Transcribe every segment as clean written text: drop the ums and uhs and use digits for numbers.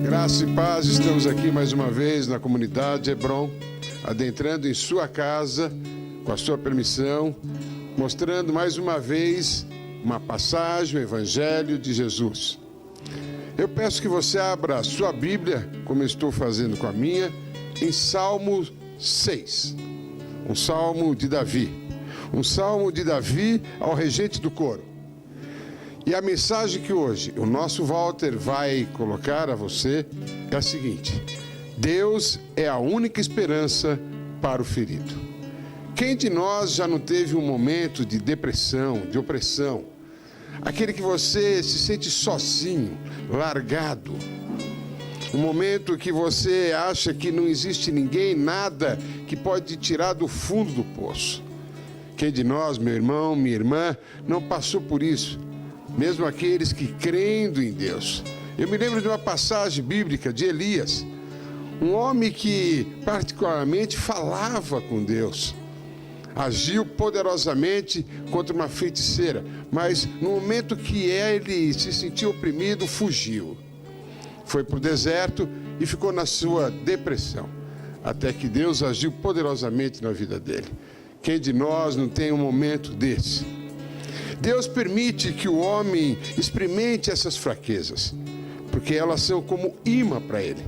Graça e paz, estamos aqui mais uma vez na comunidade Hebron, adentrando em sua casa, com a sua permissão, mostrando mais uma vez uma passagem, o Evangelho de Jesus. Eu peço que você abra a sua Bíblia, como eu estou fazendo com a minha, em Salmo 6, um salmo de Davi. Um salmo de Davi ao regente do coro. E a mensagem que hoje o nosso Walter vai colocar a você é a seguinte: Deus é a única esperança para o ferido. Quem de nós já não teve um momento de depressão, de opressão? Aquele que você se sente sozinho, largado. Um momento que você acha que não existe ninguém, nada que pode te tirar do fundo do poço. Quem de nós, meu irmão, minha irmã, não passou por isso? Mesmo aqueles que crendo em Deus. Eu me lembro de uma passagem bíblica de Elias, um homem que particularmente falava com Deus, agiu poderosamente contra uma feiticeira, mas no momento que ele se sentiu oprimido, fugiu. Foi para o deserto e ficou na sua depressão, até que Deus agiu poderosamente na vida dele. Quem de nós não tem um momento desse? Deus permite que o homem experimente essas fraquezas, porque elas são como imã para ele,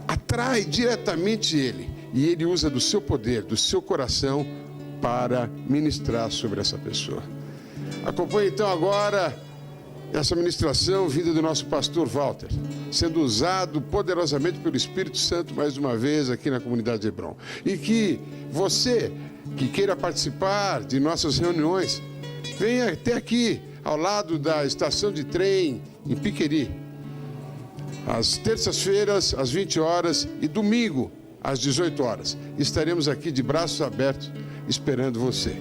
atrai diretamente ele, e ele usa do seu poder, do seu coração, para ministrar sobre essa pessoa. Acompanhe então agora essa ministração vinda do nosso pastor Walter, sendo usado poderosamente pelo Espírito Santo mais uma vez aqui na comunidade Hebron. E que você que queira participar de nossas reuniões, venha até aqui, ao lado da estação de trem, em Piqueri. Às terças-feiras, às 20 horas e domingo, às 18 horas. Estaremos aqui de braços abertos, esperando você.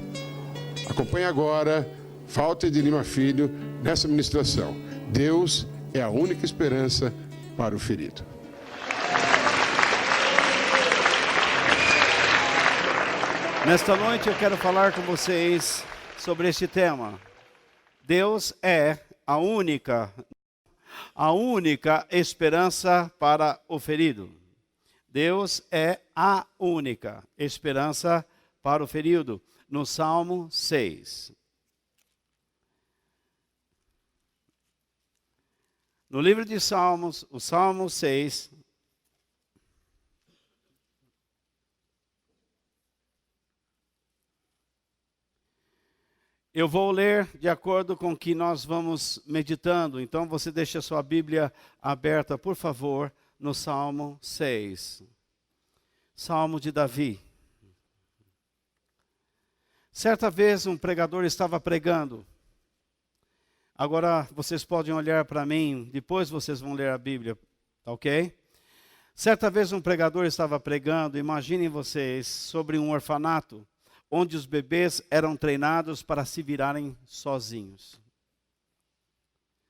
Acompanhe agora Walter de Lima Filho, nessa ministração. Deus é a única esperança para o ferido. Nesta noite eu quero falar com vocês sobre este tema. Deus é a única esperança para o ferido. Deus é a única esperança para o ferido. No Salmo 6. No livro de Salmos, o Salmo 6. Eu vou ler de acordo com o que nós vamos meditando. Então você deixa a sua Bíblia aberta, por favor, no Salmo 6. Salmo de Davi. Certa vez um pregador estava pregando. Agora vocês podem olhar para mim, depois vocês vão ler a Bíblia, tá ok? Certa vez um pregador estava pregando, imaginem vocês, sobre um orfanato, onde os bebês eram treinados para se virarem sozinhos.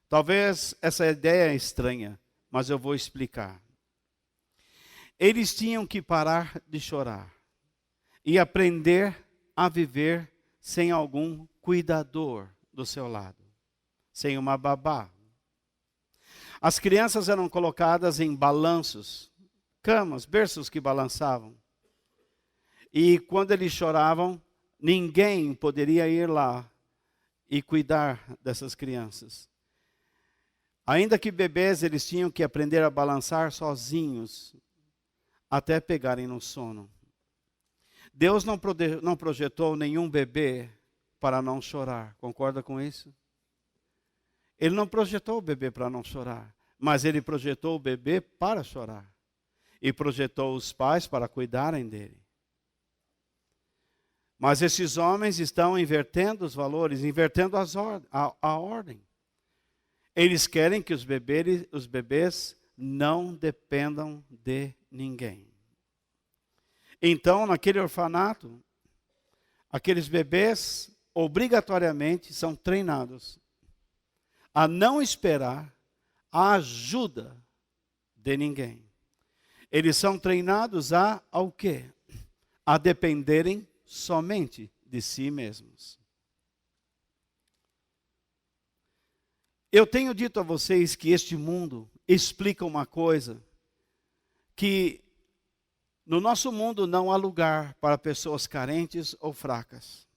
Talvez essa ideia é estranha, mas eu vou explicar. Eles tinham que parar de chorar e aprender a viver sem algum cuidador do seu lado, sem uma babá. As crianças eram colocadas em balanços, camas, berços que balançavam. E quando eles choravam, ninguém poderia ir lá e cuidar dessas crianças. Ainda que bebês, eles tinham que aprender a balançar sozinhos, até pegarem no sono. Deus não projetou nenhum bebê para não chorar. Concorda com isso? Ele não projetou o bebê para não chorar, mas ele projetou o bebê para chorar. E projetou os pais para cuidarem dele. Mas esses homens estão invertendo os valores, invertendo a ordem. Eles querem que os bebês não dependam de ninguém. Então, naquele orfanato, aqueles bebês obrigatoriamente são treinados a não esperar a ajuda de ninguém. Eles são treinados ao quê? A dependerem somente de si mesmos. Eu tenho dito a vocês que este mundo explica uma coisa, que no nosso mundo não há lugar para pessoas carentes ou fracas.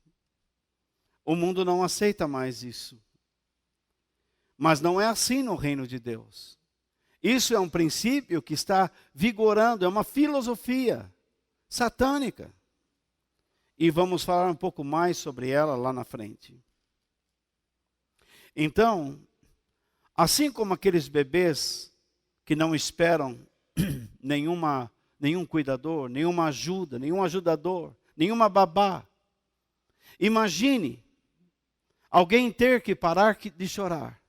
O mundo não aceita mais isso. Mas não é assim no reino de Deus. Isso é um princípio que está vigorando, é uma filosofia satânica. E vamos falar um pouco mais sobre ela lá na frente. Então, assim como aqueles bebês que não esperam nenhum cuidador, nenhuma ajuda, nenhum ajudador, nenhuma babá. Imagine alguém ter que parar de chorar,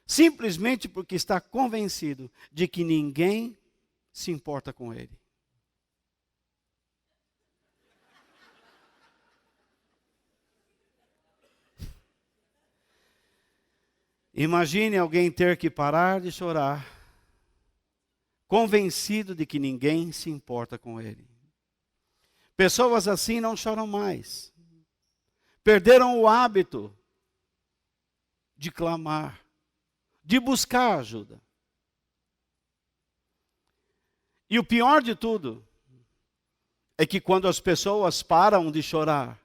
simplesmente porque está convencido de que ninguém se importa com ele. Imagine alguém ter que parar de chorar, convencido de que ninguém se importa com ele. Pessoas assim não choram mais. Perderam o hábito de clamar, de buscar ajuda. E o pior de tudo é que quando as pessoas param de chorar,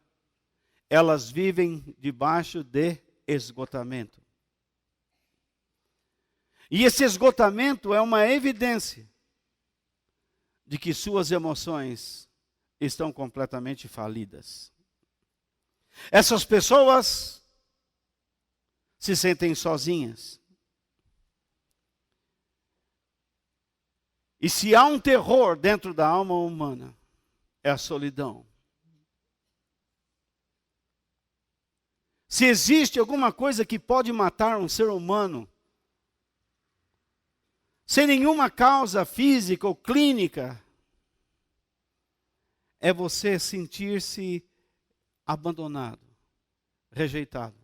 elas vivem debaixo de esgotamento. E esse esgotamento é uma evidência de que suas emoções estão completamente falidas. Essas pessoas se sentem sozinhas. E se há um terror dentro da alma humana, é a solidão. Se existe alguma coisa que pode matar um ser humano, sem nenhuma causa física ou clínica, é você sentir-se abandonado, rejeitado.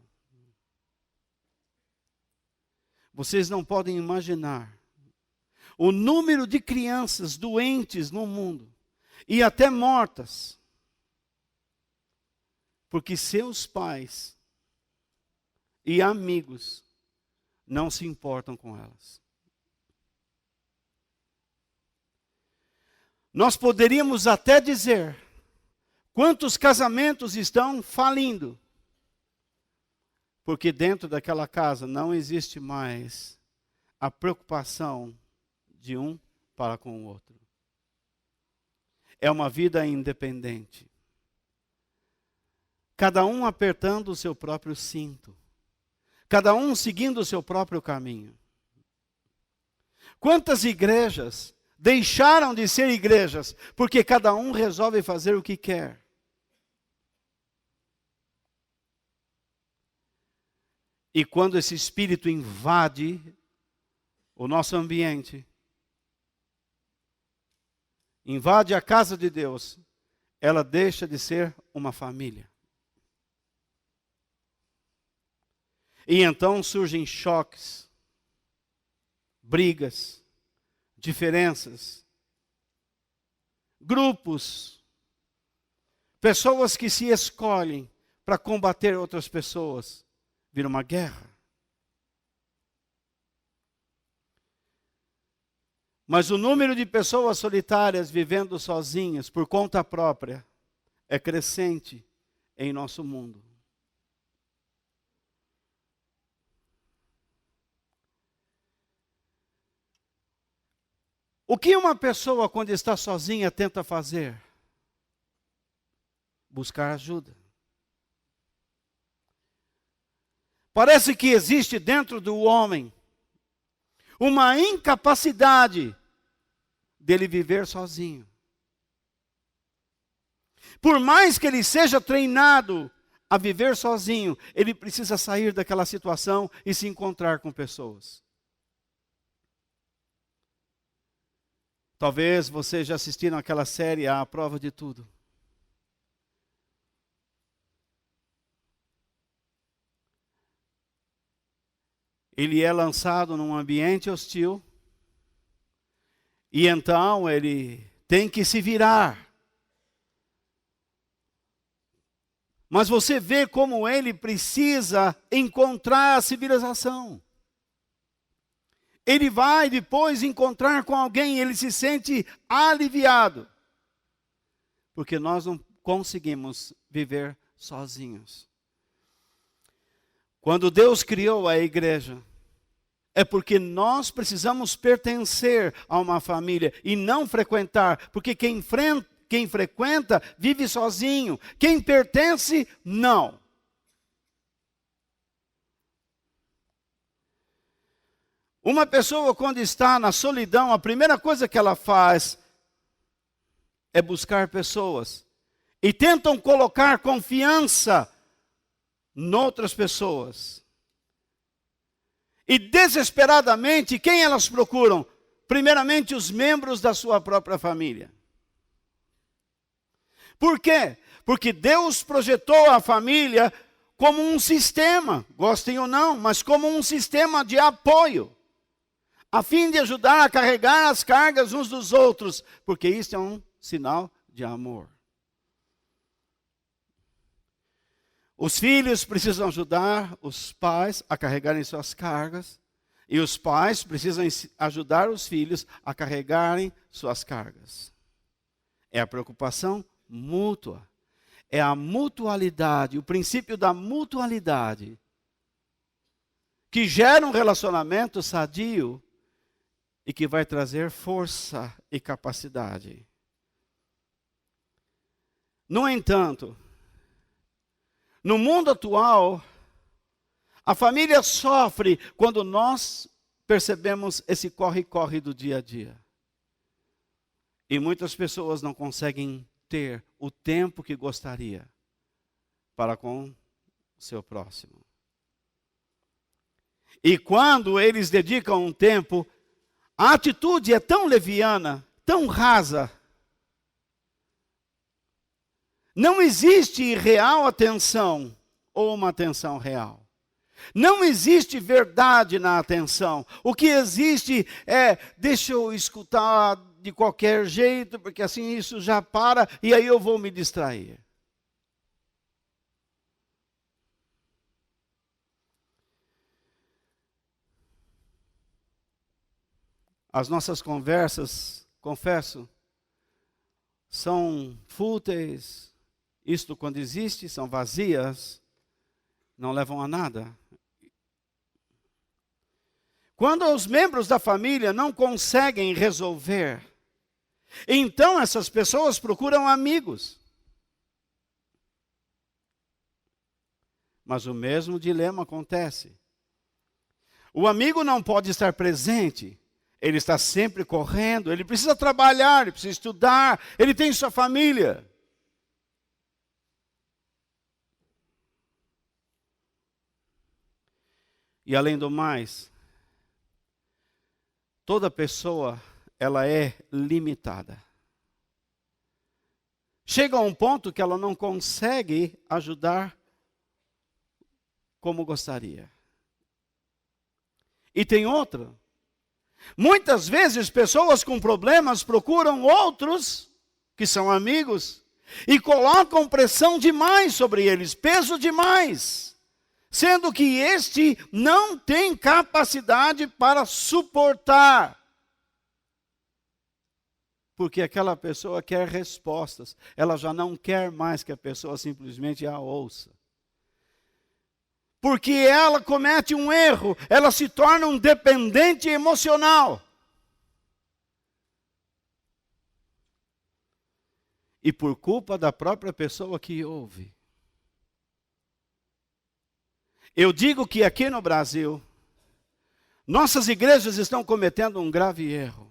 Vocês não podem imaginar o número de crianças doentes no mundo e até mortas, porque seus pais e amigos não se importam com elas. Nós poderíamos até dizer quantos casamentos estão falindo, porque dentro daquela casa não existe mais a preocupação de um para com o outro. É uma vida independente. Cada um apertando o seu próprio cinto. Cada um seguindo o seu próprio caminho. Quantas igrejas deixaram de ser igrejas, porque cada um resolve fazer o que quer. E quando esse espírito invade o nosso ambiente, invade a casa de Deus, ela deixa de ser uma família. E então surgem choques, brigas, diferenças, grupos, pessoas que se escolhem para combater outras pessoas, vira uma guerra. Mas o número de pessoas solitárias vivendo sozinhas por conta própria é crescente em nosso mundo. O que uma pessoa, quando está sozinha, tenta fazer? Buscar ajuda. Parece que existe dentro do homem uma incapacidade dele viver sozinho. Por mais que ele seja treinado a viver sozinho, ele precisa sair daquela situação e se encontrar com pessoas. Talvez você já assistiram aquela série A Prova de Tudo. Ele é lançado num ambiente hostil. E então ele tem que se virar. Mas você vê como ele precisa encontrar a civilização. Ele vai depois encontrar com alguém, ele se sente aliviado. Porque nós não conseguimos viver sozinhos. Quando Deus criou a igreja, é porque nós precisamos pertencer a uma família e não frequentar. Porque quem frequenta vive sozinho. Quem pertence, não. Uma pessoa, quando está na solidão, a primeira coisa que ela faz é buscar pessoas. E tentam colocar confiança noutras pessoas. E desesperadamente, quem elas procuram? Primeiramente, os membros da sua própria família. Por quê? Porque Deus projetou a família como um sistema, gostem ou não, mas como um sistema de apoio. A fim de ajudar a carregar as cargas uns dos outros, porque isso é um sinal de amor. Os filhos precisam ajudar os pais a carregarem suas cargas, e os pais precisam ajudar os filhos a carregarem suas cargas. É a preocupação mútua, é a mutualidade, o princípio da mutualidade, que gera um relacionamento sadio, e que vai trazer força e capacidade. No entanto, no mundo atual, a família sofre quando nós percebemos esse corre-corre do dia a dia. E muitas pessoas não conseguem ter o tempo que gostaria para com o seu próximo. E quando eles dedicam um tempo, a atitude é tão leviana, tão rasa. Não existe real atenção ou uma atenção real. Não existe verdade na atenção. O que existe é, deixa eu escutar de qualquer jeito, porque assim isso já para e aí eu vou me distrair. As nossas conversas, confesso, são fúteis, isto quando existe, são vazias, não levam a nada. Quando os membros da família não conseguem resolver, então essas pessoas procuram amigos. Mas o mesmo dilema acontece. O amigo não pode estar presente. Ele está sempre correndo, ele precisa trabalhar, ele precisa estudar, ele tem sua família. E além do mais, toda pessoa, ela é limitada. Chega a um ponto que ela não consegue ajudar como gostaria. E tem outra. Muitas vezes pessoas com problemas procuram outros, que são amigos, e colocam pressão demais sobre eles, peso demais, sendo que este não tem capacidade para suportar. Porque aquela pessoa quer respostas, ela já não quer mais que a pessoa simplesmente a ouça. Porque ela comete um erro, ela se torna um dependente emocional. E por culpa da própria pessoa que ouve. Eu digo que aqui no Brasil, nossas igrejas estão cometendo um grave erro.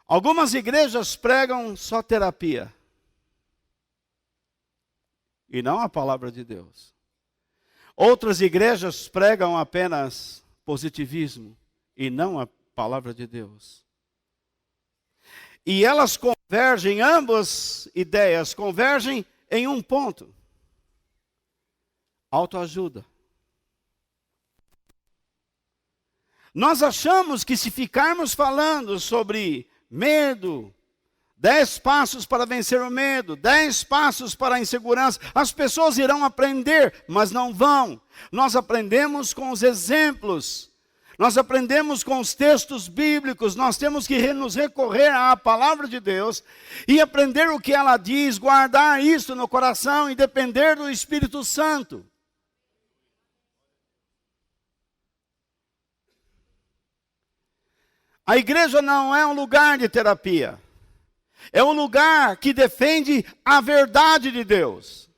Algumas igrejas pregam só terapia. E não a palavra de Deus. Outras igrejas pregam apenas positivismo e não a palavra de Deus. E elas convergem, ambas ideias convergem em um ponto: autoajuda. Nós achamos que se ficarmos falando sobre medo, 10 passos para vencer o medo, 10 passos para a insegurança, as pessoas irão aprender, mas não vão. Nós aprendemos com os exemplos, nós aprendemos com os textos bíblicos, nós temos que nos recorrer à palavra de Deus e aprender o que ela diz, guardar isso no coração e depender do Espírito Santo. A igreja não é um lugar de terapia. É um lugar que defende a verdade de Deus.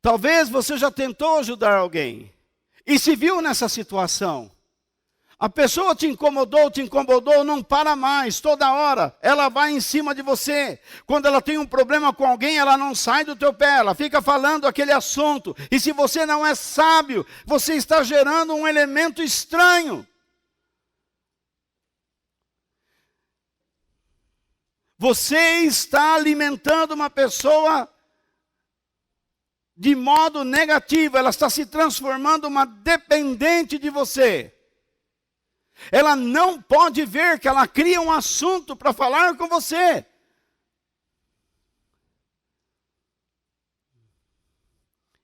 Talvez você já tentou ajudar alguém e se viu nessa situação. A pessoa te incomodou, não para mais, toda hora, ela vai em cima de você. Quando ela tem um problema com alguém, ela não sai do teu pé, ela fica falando aquele assunto. E se você não é sábio, você está gerando um elemento estranho. Você está alimentando uma pessoa de modo negativo, ela está se transformando uma dependente de você. Ela não pode ver que ela cria um assunto para falar com você.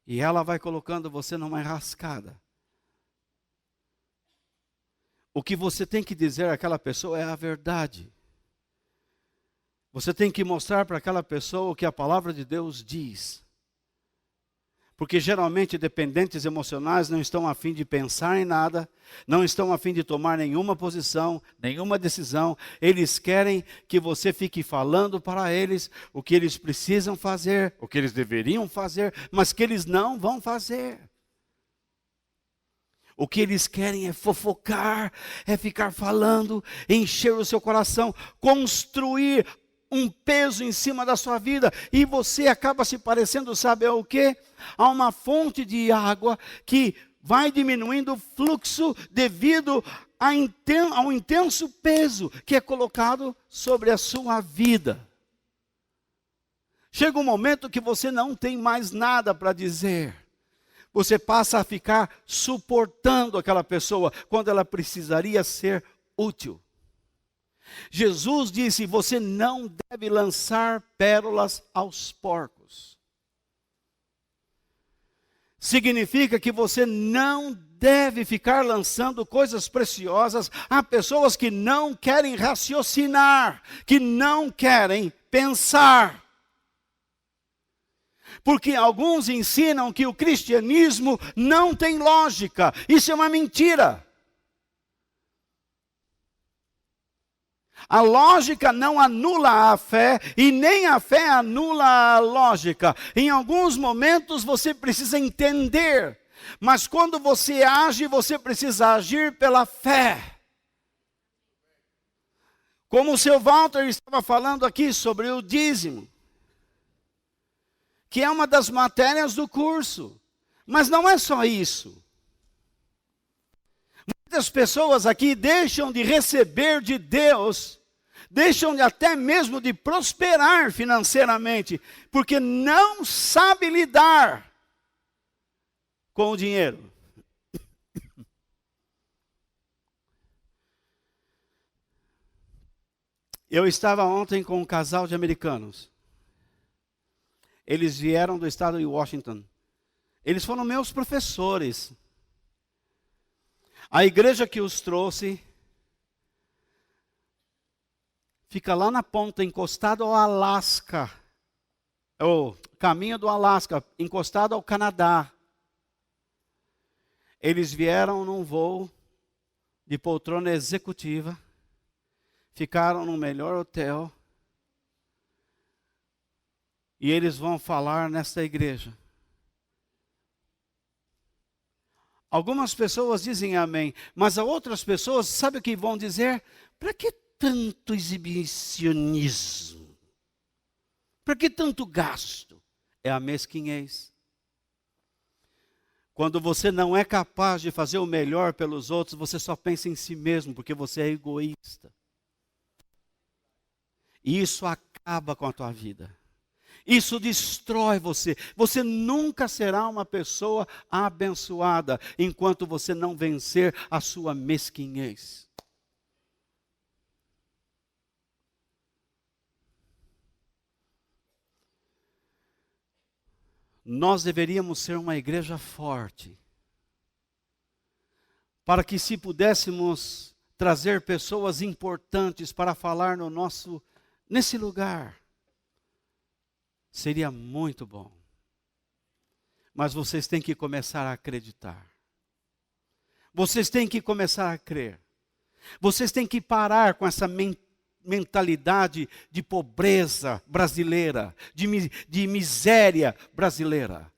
E ela vai colocando você numa enrascada. O que você tem que dizer àquela pessoa é a verdade. Você tem que mostrar para aquela pessoa o que a palavra de Deus diz. Porque geralmente dependentes emocionais não estão a fim de pensar em nada, não estão a fim de tomar nenhuma posição, nenhuma decisão. Eles querem que você fique falando para eles o que eles precisam fazer, o que eles deveriam fazer, mas que eles não vão fazer. O que eles querem é fofocar, é ficar falando, encher o seu coração, construir um peso em cima da sua vida, e você acaba se parecendo, sabe o quê? Há uma fonte de água que vai diminuindo o fluxo devido ao intenso peso que é colocado sobre a sua vida. Chega um momento que você não tem mais nada para dizer. Você passa a ficar suportando aquela pessoa quando ela precisaria ser útil. Jesus disse: você não deve lançar pérolas aos porcos. Significa que você não deve ficar lançando coisas preciosas a pessoas que não querem raciocinar, que não querem pensar. Porque alguns ensinam que o cristianismo não tem lógica. Isso é uma mentira. A lógica não anula a fé e nem a fé anula a lógica. Em alguns momentos você precisa entender, mas quando você age, você precisa agir pela fé. Como o seu Walter estava falando aqui sobre o dízimo, que é uma das matérias do curso, mas não é só isso. Muitas pessoas aqui deixam de receber de Deus, deixam até mesmo de prosperar financeiramente, porque não sabe lidar com o dinheiro. Eu estava ontem com um casal de americanos. Eles vieram do estado de Washington. Eles foram meus professores. A igreja que os trouxe fica lá na ponta, encostado ao Alasca. O caminho do Alasca, encostado ao Canadá. Eles vieram num voo de poltrona executiva. Ficaram no melhor hotel. E eles vão falar nesta igreja. Algumas pessoas dizem amém, mas outras pessoas, sabe o que vão dizer? Para que tanto exibicionismo? Para que tanto gasto? é a mesquinhez. Quando você não é capaz de fazer o melhor pelos outros, você só pensa em si mesmo, porque você é egoísta. E isso acaba com a tua vida. Isso destrói você. Você nunca será uma pessoa abençoada enquanto você não vencer a sua mesquinhez. Nós deveríamos ser uma igreja forte, para que se pudéssemos trazer pessoas importantes para falar nesse lugar, seria muito bom. Mas vocês têm que começar a acreditar. Vocês têm que começar a crer. Vocês têm que parar com essa mentalidade de pobreza brasileira, de miséria brasileira.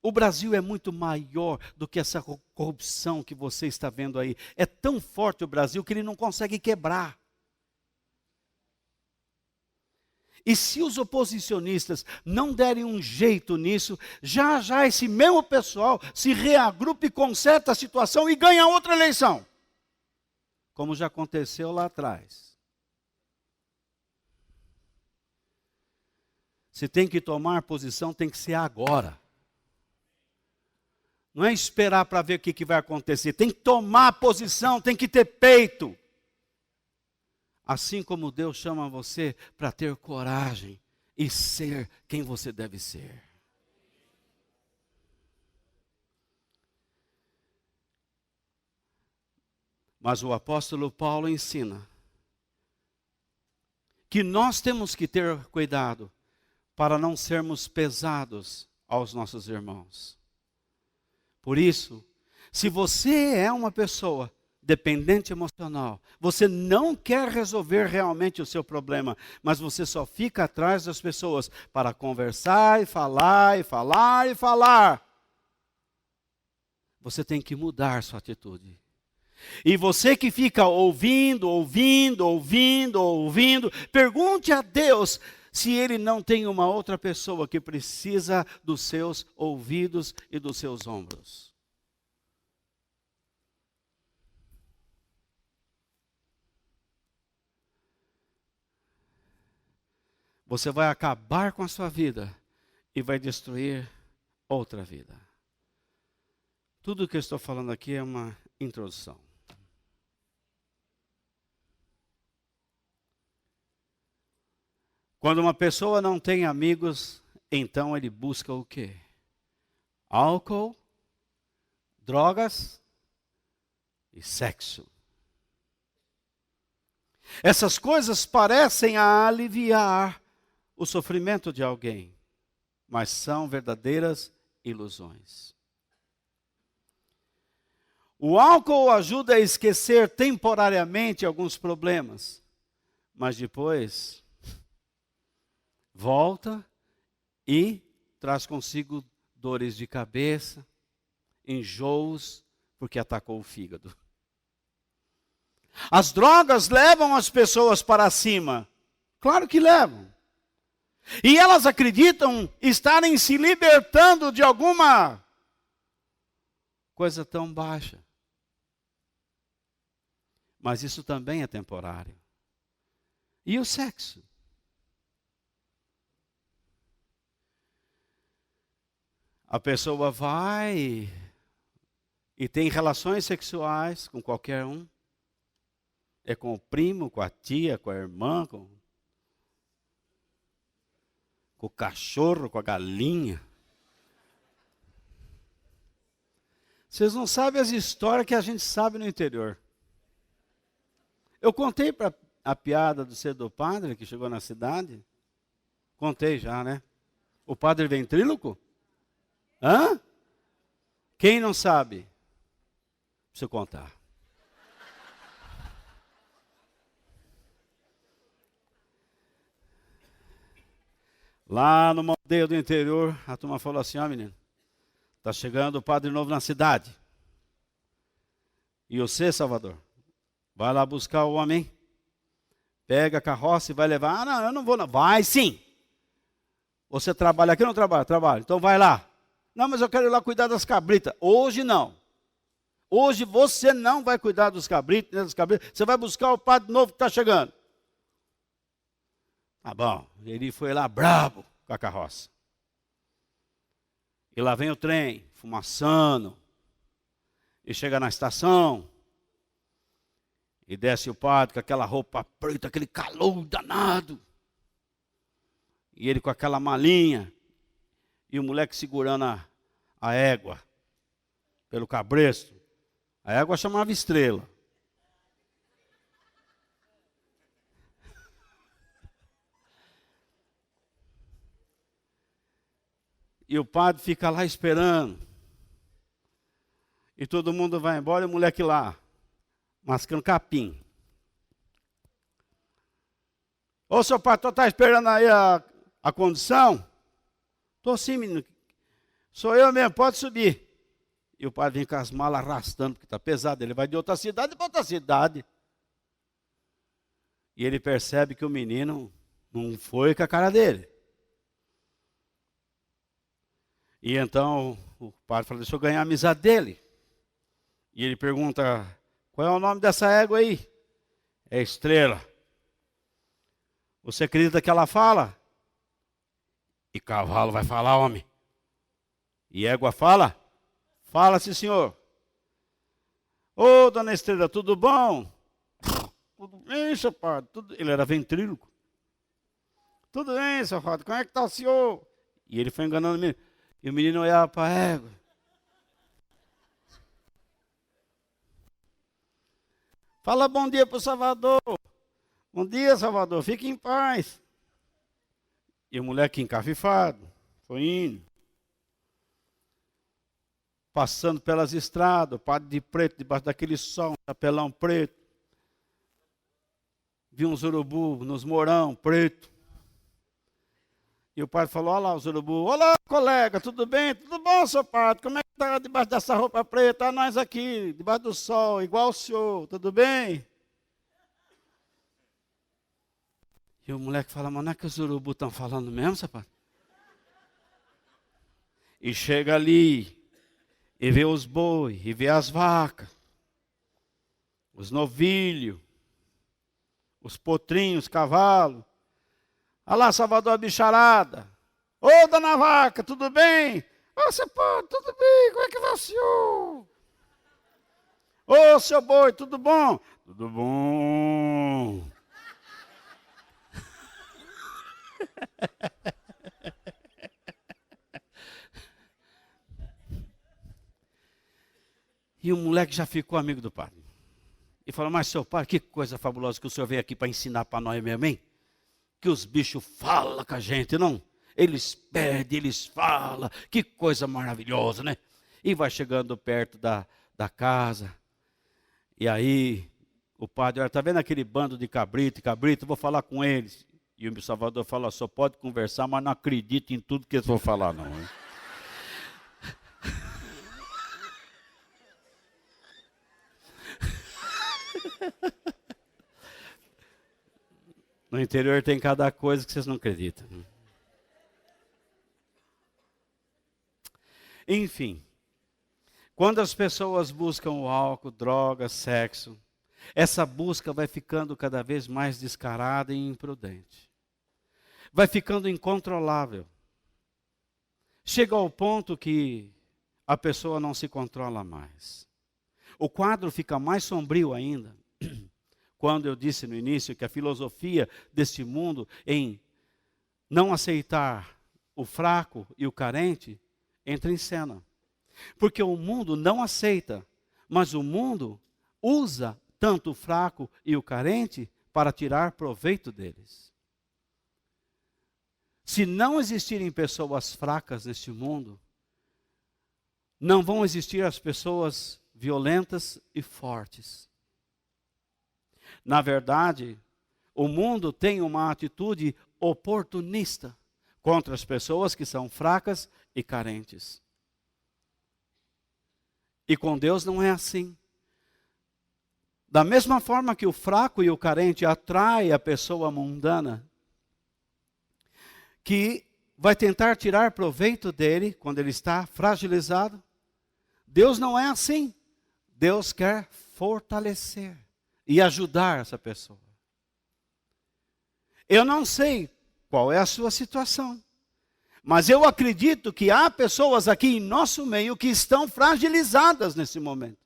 O Brasil é muito maior do que essa corrupção que você está vendo aí. É tão forte o Brasil que ele não consegue quebrar. E se os oposicionistas não derem um jeito nisso, já já esse mesmo pessoal se reagrupa e conserta a situação e ganha outra eleição. Como já aconteceu lá atrás. Se tem que tomar posição, tem que ser agora. Não é esperar para ver o que vai acontecer. Tem que tomar posição, tem que ter peito. Assim como Deus chama você para ter coragem e ser quem você deve ser. Mas o apóstolo Paulo ensina que nós temos que ter cuidado para não sermos pesados aos nossos irmãos. Por isso, se você é uma pessoa dependente emocional, você não quer resolver realmente o seu problema, mas você só fica atrás das pessoas para conversar e falar e falar e falar. Você tem que mudar sua atitude. E você que fica ouvindo, pergunte a Deus se Ele não tem uma outra pessoa que precisa dos seus ouvidos e dos seus ombros. Você vai acabar com a sua vida e vai destruir outra vida. Tudo o que eu estou falando aqui é uma introdução. Quando uma pessoa não tem amigos, então ele busca o quê? Álcool, drogas e sexo. Essas coisas parecem aliviar o sofrimento de alguém, mas são verdadeiras ilusões. O álcool ajuda a esquecer temporariamente alguns problemas, mas depois volta e traz consigo dores de cabeça, enjoos, porque atacou o fígado. As drogas levam as pessoas para cima. Claro que levam. E elas acreditam estarem se libertando de alguma coisa tão baixa. Mas isso também é temporário. E o sexo? A pessoa vai e tem relações sexuais com qualquer um. É com o primo, com a tia, com a irmã, com o cachorro, com a galinha. Vocês não sabem as histórias que a gente sabe no interior. Eu contei para a piada do cedo do padre que chegou na cidade. Contei já, né? O padre ventríloco? Hã? Quem não sabe? Preciso contar. Lá numa aldeia do interior, a turma falou assim, ó menino, está chegando o padre novo na cidade. E você, Salvador, vai lá buscar o homem, pega a carroça e vai levar. Ah, não, eu não vou não. Vai sim. Você trabalha aqui ou não trabalha? Trabalha. Então vai lá. Não, mas eu quero ir lá cuidar das cabritas. Hoje não. Hoje você não vai cuidar dos cabritos, nem das cabritas. Você vai buscar o padre novo que está chegando. Tá bom. Ele foi lá brabo com a carroça. E lá vem o trem, fumaçando. E chega na estação. E desce o padre com aquela roupa preta, aquele calor danado. E ele com aquela malinha. E o moleque segurando a égua pelo cabresto. A égua chamava Estrela. E o padre fica lá esperando. E todo mundo vai embora e o moleque lá, mascando capim. Ô, seu padre, tu está esperando aí a condução? Estou sim, menino. Sou eu mesmo, pode subir. E o padre vem com as malas arrastando, porque está pesado. Ele vai de outra cidade para outra cidade. E ele percebe que o menino não foi com a cara dele. E então o padre fala, deixa eu ganhar a amizade dele. E ele pergunta, qual é o nome dessa égua aí? É Estrela. Você acredita que ela fala? E cavalo vai falar, homem. E égua fala? Fala, sim, senhor. Ô, dona Estrela, tudo bom? Tudo bem, seu padre. Ele era ventríloco. Tudo bem, seu padre. Como é que está o senhor? E ele foi enganando o menino. E o menino olhava para a égua. Fala bom dia para o Salvador. Bom dia, Salvador. Fique em paz. E o moleque encafifado. Foi indo. Passando pelas estradas, o padre de preto, debaixo daquele sol, um chapelão preto. Vi uns urubu nos morão preto. E o padre falou, olha lá os urubu. Olá, colega, tudo bem? Tudo bom, seu padre? Como é que está debaixo dessa roupa preta? Nós aqui, debaixo do sol, igual o senhor, tudo bem? E o moleque fala, mas não é que os urubu estão falando mesmo, seu padre? E chega ali, e vê os boi, e vê as vacas, os novilhos, os potrinhos, os cavalos. Olha lá, Salvador, a bicharada. Ô, dona vaca, tudo bem? Ô, seu pô, tudo bem? Como é que vai o senhor? Ô, seu boi, tudo bom? Tudo bom. E o moleque já ficou amigo do padre. E falou, mas seu pai, que coisa fabulosa que o senhor veio aqui para ensinar para nós mesmo, hein? Que os bichos falam com a gente, não? Eles pedem, eles falam, que coisa maravilhosa, né? E vai chegando perto da casa, e aí o padre, olha, está vendo aquele bando de cabrito, vou falar com eles. E o Salvador fala, só pode conversar, mas não acredita em tudo que eles vão falar, não. Hein? No interior tem cada coisa que vocês não acreditam. Enfim, quando as pessoas buscam o álcool, droga, sexo, essa busca vai ficando cada vez mais descarada e imprudente. Vai ficando incontrolável. Chega ao ponto que a pessoa não se controla mais. O quadro fica mais sombrio ainda. Quando eu disse no início que a filosofia deste mundo em não aceitar o fraco e o carente entra em cena. Porque o mundo não aceita, mas o mundo usa tanto o fraco e o carente para tirar proveito deles. Se não existirem pessoas fracas neste mundo, não vão existir as pessoas violentas e fortes. Na verdade, o mundo tem uma atitude oportunista contra as pessoas que são fracas e carentes. E com Deus não é assim. Da mesma forma que o fraco e o carente atrai a pessoa mundana, que vai tentar tirar proveito dele quando ele está fragilizado? Deus não é assim. Deus quer fortalecer e ajudar essa pessoa. Eu não sei qual é a sua situação, mas eu acredito que há pessoas aqui em nosso meio que estão fragilizadas nesse momento,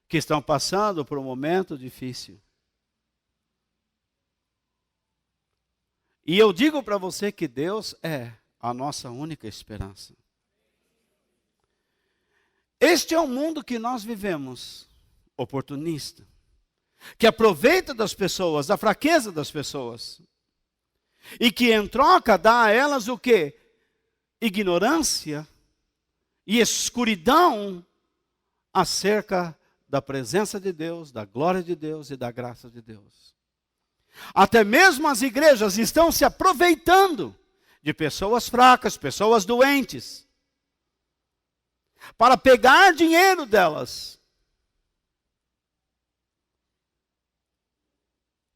que estão passando por um momento difícil. E eu digo para você que Deus é a nossa única esperança. Este é o mundo que nós vivemos, oportunista, que aproveita das pessoas, da fraqueza das pessoas, e que em troca dá a elas o quê? Ignorância e escuridão acerca da presença de Deus, da glória de Deus e da graça de Deus. Até mesmo as igrejas estão se aproveitando de pessoas fracas, pessoas doentes, para pegar dinheiro delas.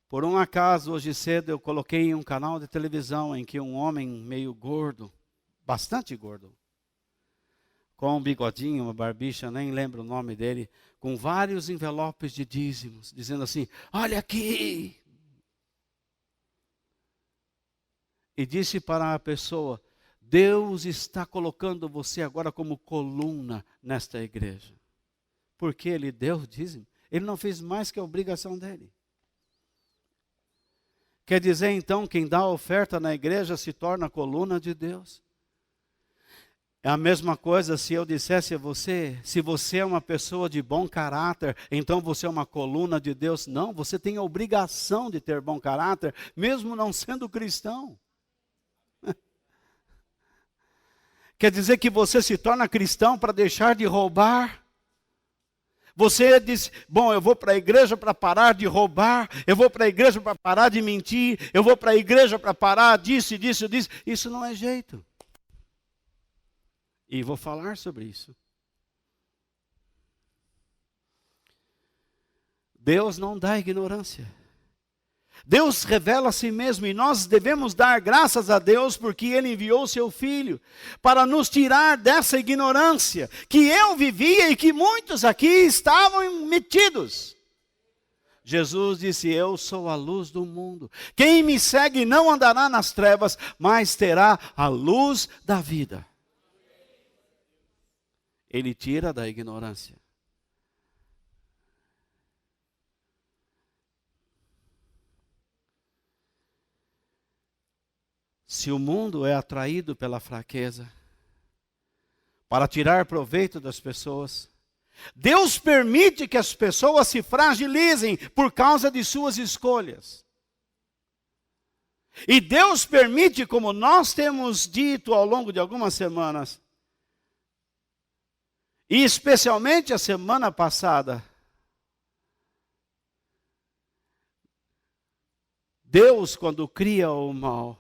Por um acaso, hoje cedo, eu coloquei em um canal de televisão em que um homem meio gordo, bastante gordo, com um bigodinho, uma barbicha, nem lembro o nome dele, com vários envelopes de dízimos, dizendo assim, olha aqui. E disse para a pessoa, Deus está colocando você agora como coluna nesta igreja. Porque ele deu o dízimo. Ele não fez mais que a obrigação dele. Quer dizer então, quem dá a oferta na igreja se torna a coluna de Deus? É a mesma coisa se eu dissesse a você, se você é uma pessoa de bom caráter, então você é uma coluna de Deus. Não, você tem a obrigação de ter bom caráter, mesmo não sendo cristão. Quer dizer que você se torna cristão para deixar de roubar? Você diz, bom, eu vou para a igreja para parar de roubar, eu vou para a igreja para parar de mentir, eu vou para a igreja para parar disso e disso e disso. Isso não é jeito. E vou falar sobre isso. Deus não dá ignorância. Deus revela a si mesmo e nós devemos dar graças a Deus porque Ele enviou seu Filho para nos tirar dessa ignorância que eu vivia e que muitos aqui estavam metidos. Jesus disse, eu sou a luz do mundo. Quem me segue não andará nas trevas, mas terá a luz da vida. Ele tira da ignorância. Se o mundo é atraído pela fraqueza, para tirar proveito das pessoas, Deus permite que as pessoas se fragilizem por causa de suas escolhas. E Deus permite, como nós temos dito ao longo de algumas semanas, e especialmente a semana passada, Deus, quando cria o mal,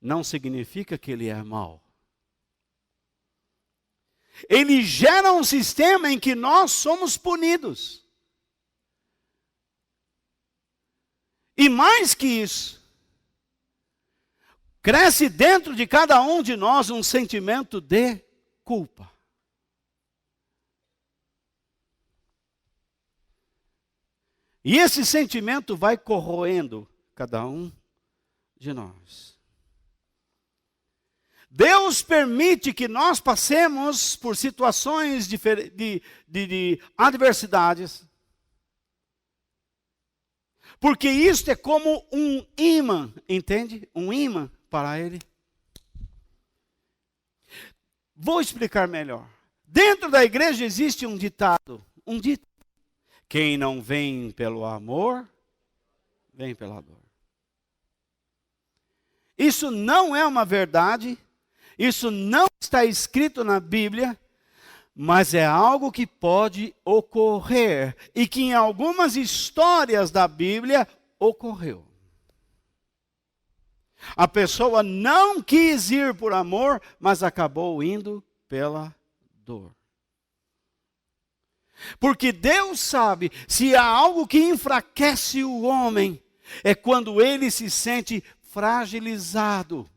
não significa que ele é mau. Ele gera um sistema em que nós somos punidos. E mais que isso, cresce dentro de cada um de nós um sentimento de culpa. E esse sentimento vai corroendo cada um de nós. Deus permite que nós passemos por situações de adversidades. Porque isto é como um imã, entende? Um imã para Ele. Vou explicar melhor. Dentro da igreja existe um ditado. Quem não vem pelo amor, vem pela dor. Isso não é uma verdade. Isso não está escrito na Bíblia, mas é algo que pode ocorrer e que em algumas histórias da Bíblia ocorreu. A pessoa não quis ir por amor, mas acabou indo pela dor. Porque Deus sabe, se há algo que enfraquece o homem, é quando ele se sente fragilizado,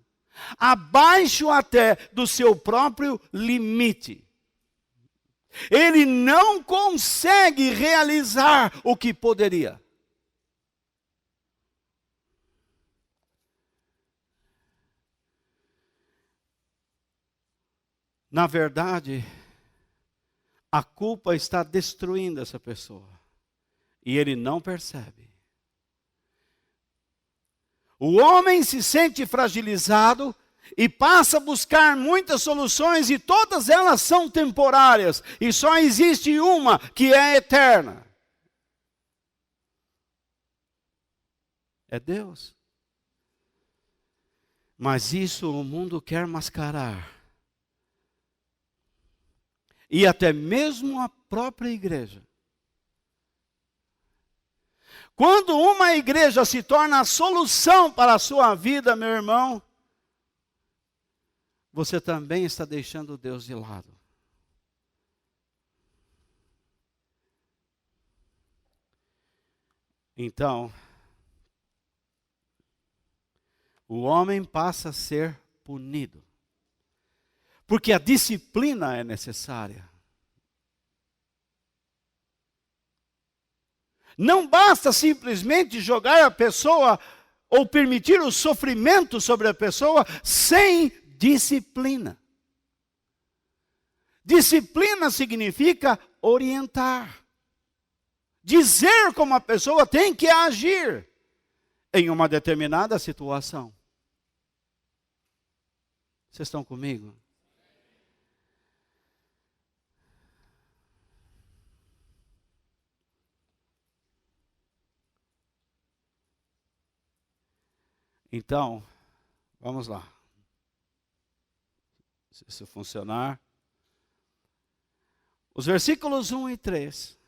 abaixo até do seu próprio limite. Ele não consegue realizar o que poderia. Na verdade, a culpa está destruindo essa pessoa. E ele não percebe. O homem se sente fragilizado e passa a buscar muitas soluções e todas elas são temporárias. E só existe uma que é eterna. É Deus. Mas isso o mundo quer mascarar. E até mesmo a própria igreja. Quando uma igreja se torna a solução para a sua vida, meu irmão, você também está deixando Deus de lado. Então, o homem passa a ser punido. Porque a disciplina é necessária. Não basta simplesmente jogar a pessoa ou permitir o sofrimento sobre a pessoa sem disciplina. Disciplina significa orientar. Dizer como a pessoa tem que agir em uma determinada situação. Vocês estão comigo? Então, vamos lá. Se isso funcionar. Os versículos 1 e 3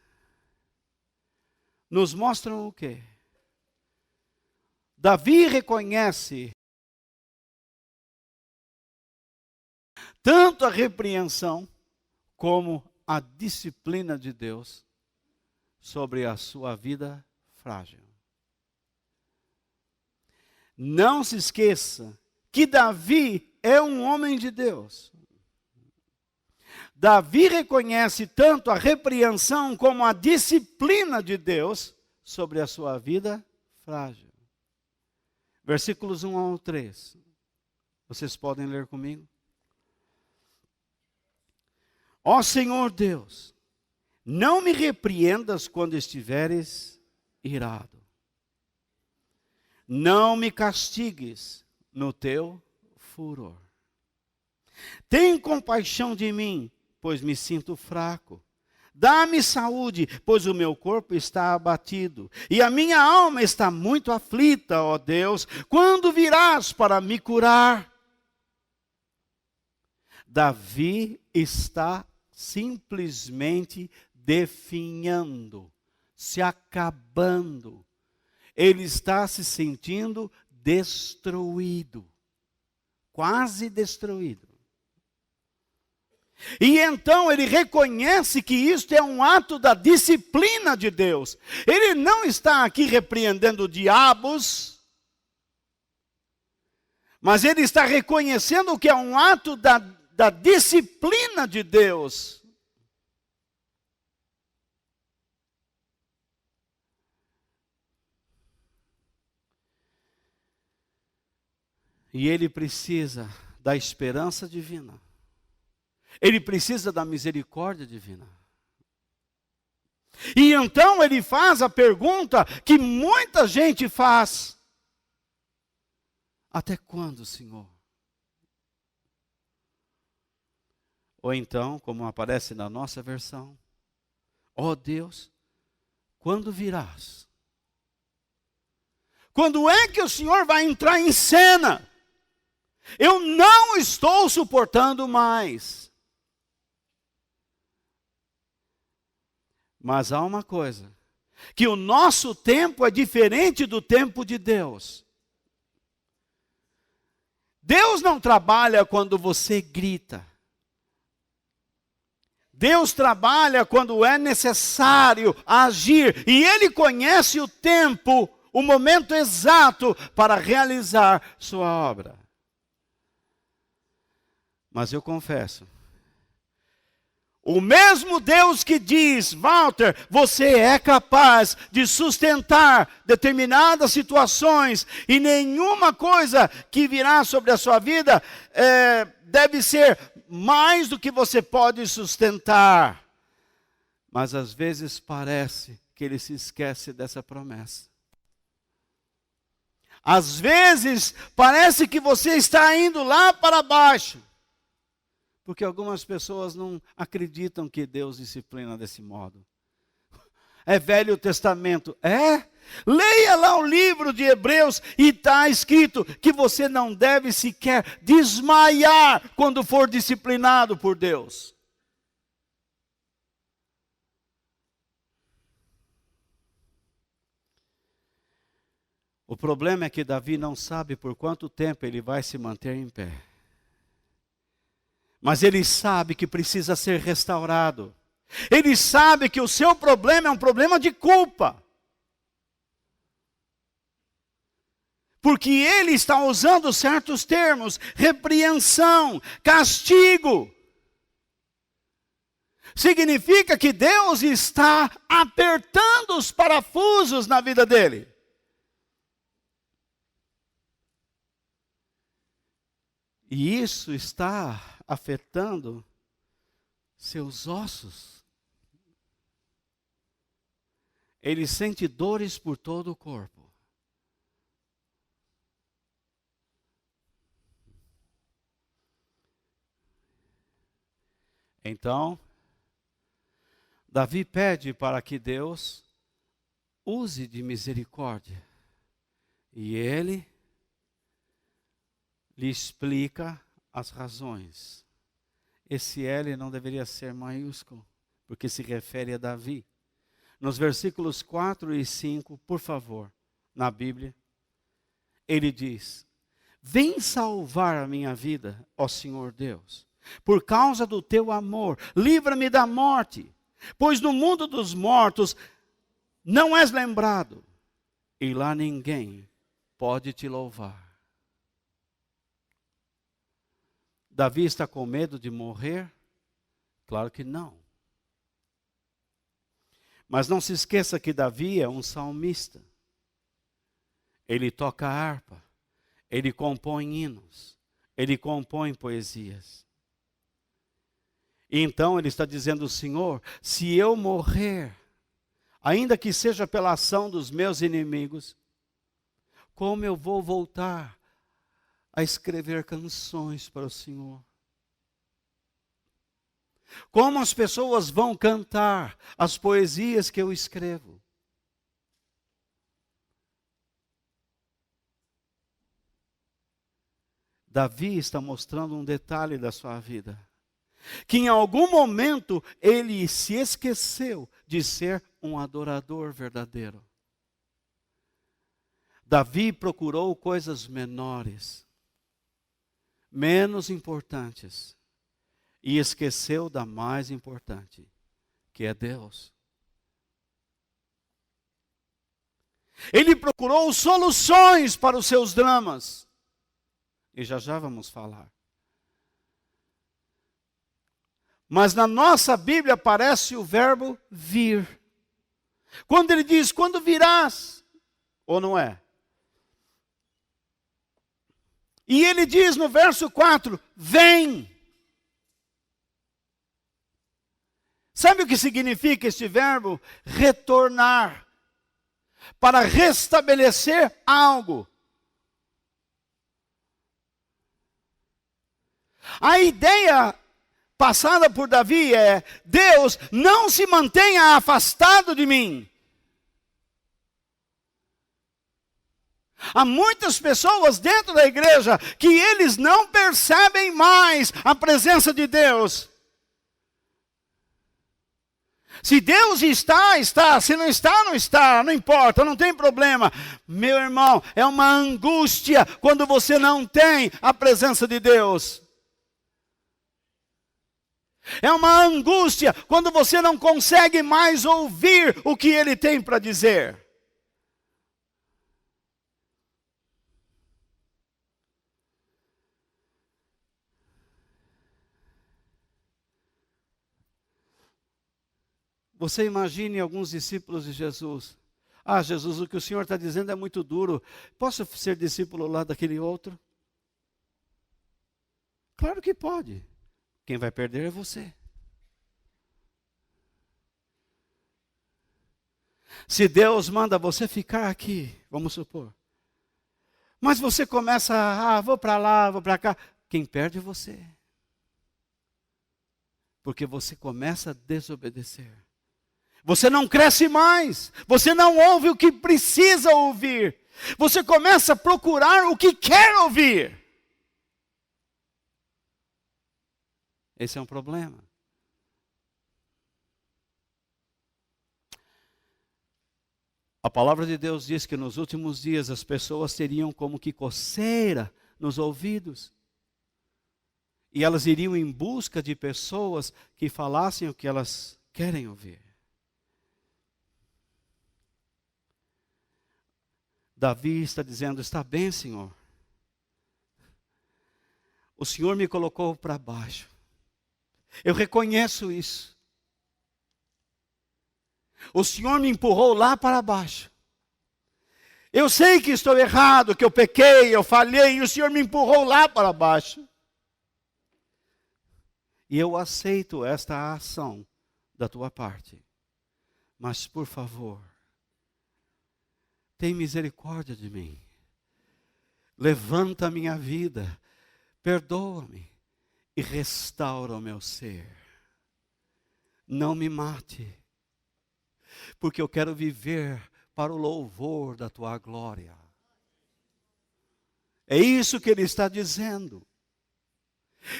nos mostram o quê? Davi reconhece tanto a repreensão como a disciplina de Deus sobre a sua vida frágil. Não se esqueça que Davi é um homem de Deus. Davi reconhece tanto a repreensão como a disciplina de Deus sobre a sua vida frágil. Versículos 1 ao 3. Vocês podem ler comigo? Ó Senhor Deus, não me repreendas quando estiveres irado. Não me castigues no teu furor. Tem compaixão de mim, pois me sinto fraco. Dá-me saúde, pois o meu corpo está abatido. E a minha alma está muito aflita, ó Deus. Quando virás para me curar? Davi está simplesmente definhando, se acabando. Ele está se sentindo destruído, quase destruído. E então ele reconhece que isto é um ato da disciplina de Deus. Ele não está aqui repreendendo diabos, mas ele está reconhecendo que é um ato da disciplina de Deus. E ele precisa da esperança divina. Ele precisa da misericórdia divina. E então ele faz a pergunta que muita gente faz: até quando, Senhor? Ou então, como aparece na nossa versão: ó Deus, quando virás? Quando é que o Senhor vai entrar em cena? Eu não estou suportando mais. Mas há uma coisa, que o nosso tempo é diferente do tempo de Deus. Deus não trabalha quando você grita. Deus trabalha quando é necessário agir. E Ele conhece o tempo o momento exato para realizar sua obra. Mas eu confesso, o mesmo Deus que diz, Walter, você é capaz de sustentar determinadas situações e nenhuma coisa que virá sobre a sua vida deve ser mais do que você pode sustentar. Mas às vezes parece que ele se esquece dessa promessa. Às vezes parece que você está indo lá para baixo. Porque algumas pessoas não acreditam que Deus disciplina desse modo. É Velho Testamento. Leia lá o livro de Hebreus e está escrito que você não deve sequer desmaiar quando for disciplinado por Deus. O problema é que Davi não sabe por quanto tempo ele vai se manter em pé. Mas ele sabe que precisa ser restaurado. Ele sabe que o seu problema é um problema de culpa. Porque ele está usando certos termos, repreensão, castigo. Significa que Deus está apertando os parafusos na vida dele. E isso está afetando seus ossos. Ele sente dores por todo o corpo. Então, Davi pede para que Deus use de misericórdia. E ele lhe explica as razões. Esse L não deveria ser maiúsculo, porque se refere a Davi. Nos versículos 4 e 5, por favor, na Bíblia, ele diz: vem salvar a minha vida, ó Senhor Deus, por causa do teu amor, livra-me da morte, pois no mundo dos mortos não és lembrado, e lá ninguém pode te louvar. Davi está com medo de morrer? Claro que não. Mas não se esqueça que Davi é um salmista. Ele toca harpa, ele compõe hinos, ele compõe poesias. E então ele está dizendo: Senhor, se eu morrer, ainda que seja pela ação dos meus inimigos, como eu vou voltar a escrever canções para o Senhor? Como as pessoas vão cantar as poesias que eu escrevo? Davi está mostrando um detalhe da sua vida, que em algum momento ele se esqueceu de ser um adorador verdadeiro. Davi procurou coisas menores, menos importantes, e esqueceu da mais importante, que é Deus. Ele procurou soluções para os seus dramas, e já vamos falar. Mas na nossa Bíblia aparece o verbo vir. Quando ele diz: quando virás, ou não é? E ele diz no verso 4, vem. Sabe o que significa este verbo? Retornar. Para restabelecer algo. A ideia passada por Davi é: Deus, não se mantenha afastado de mim. Há muitas pessoas dentro da igreja que eles não percebem mais a presença de Deus. Se Deus está, está. Se não está, não está. Não importa, não tem problema. Meu irmão, é uma angústia quando você não tem a presença de Deus. É uma angústia quando você não consegue mais ouvir o que Ele tem para dizer. Você imagine alguns discípulos de Jesus. Ah, Jesus, o que o Senhor está dizendo é muito duro. Posso ser discípulo lá daquele outro? Claro que pode. Quem vai perder é você. Se Deus manda você ficar aqui, vamos supor. Mas você começa, vou para lá, vou para cá. Quem perde é você. Porque você começa a desobedecer. Você não cresce mais. Você não ouve o que precisa ouvir. Você começa a procurar o que quer ouvir. Esse é um problema. A palavra de Deus diz que nos últimos dias as pessoas teriam como que coceira nos ouvidos. E elas iriam em busca de pessoas que falassem o que elas querem ouvir. Davi está dizendo, está bem, Senhor. O Senhor me colocou para baixo. Eu reconheço isso. O Senhor me empurrou lá para baixo. Eu sei que estou errado, que eu pequei, eu falhei, e o Senhor me empurrou lá para baixo. E eu aceito esta ação da tua parte. Mas, por favor, tem misericórdia de mim. Levanta a minha vida, perdoa-me e restaura o meu ser. Não me mate, porque eu quero viver para o louvor da tua glória. É isso que ele está dizendo.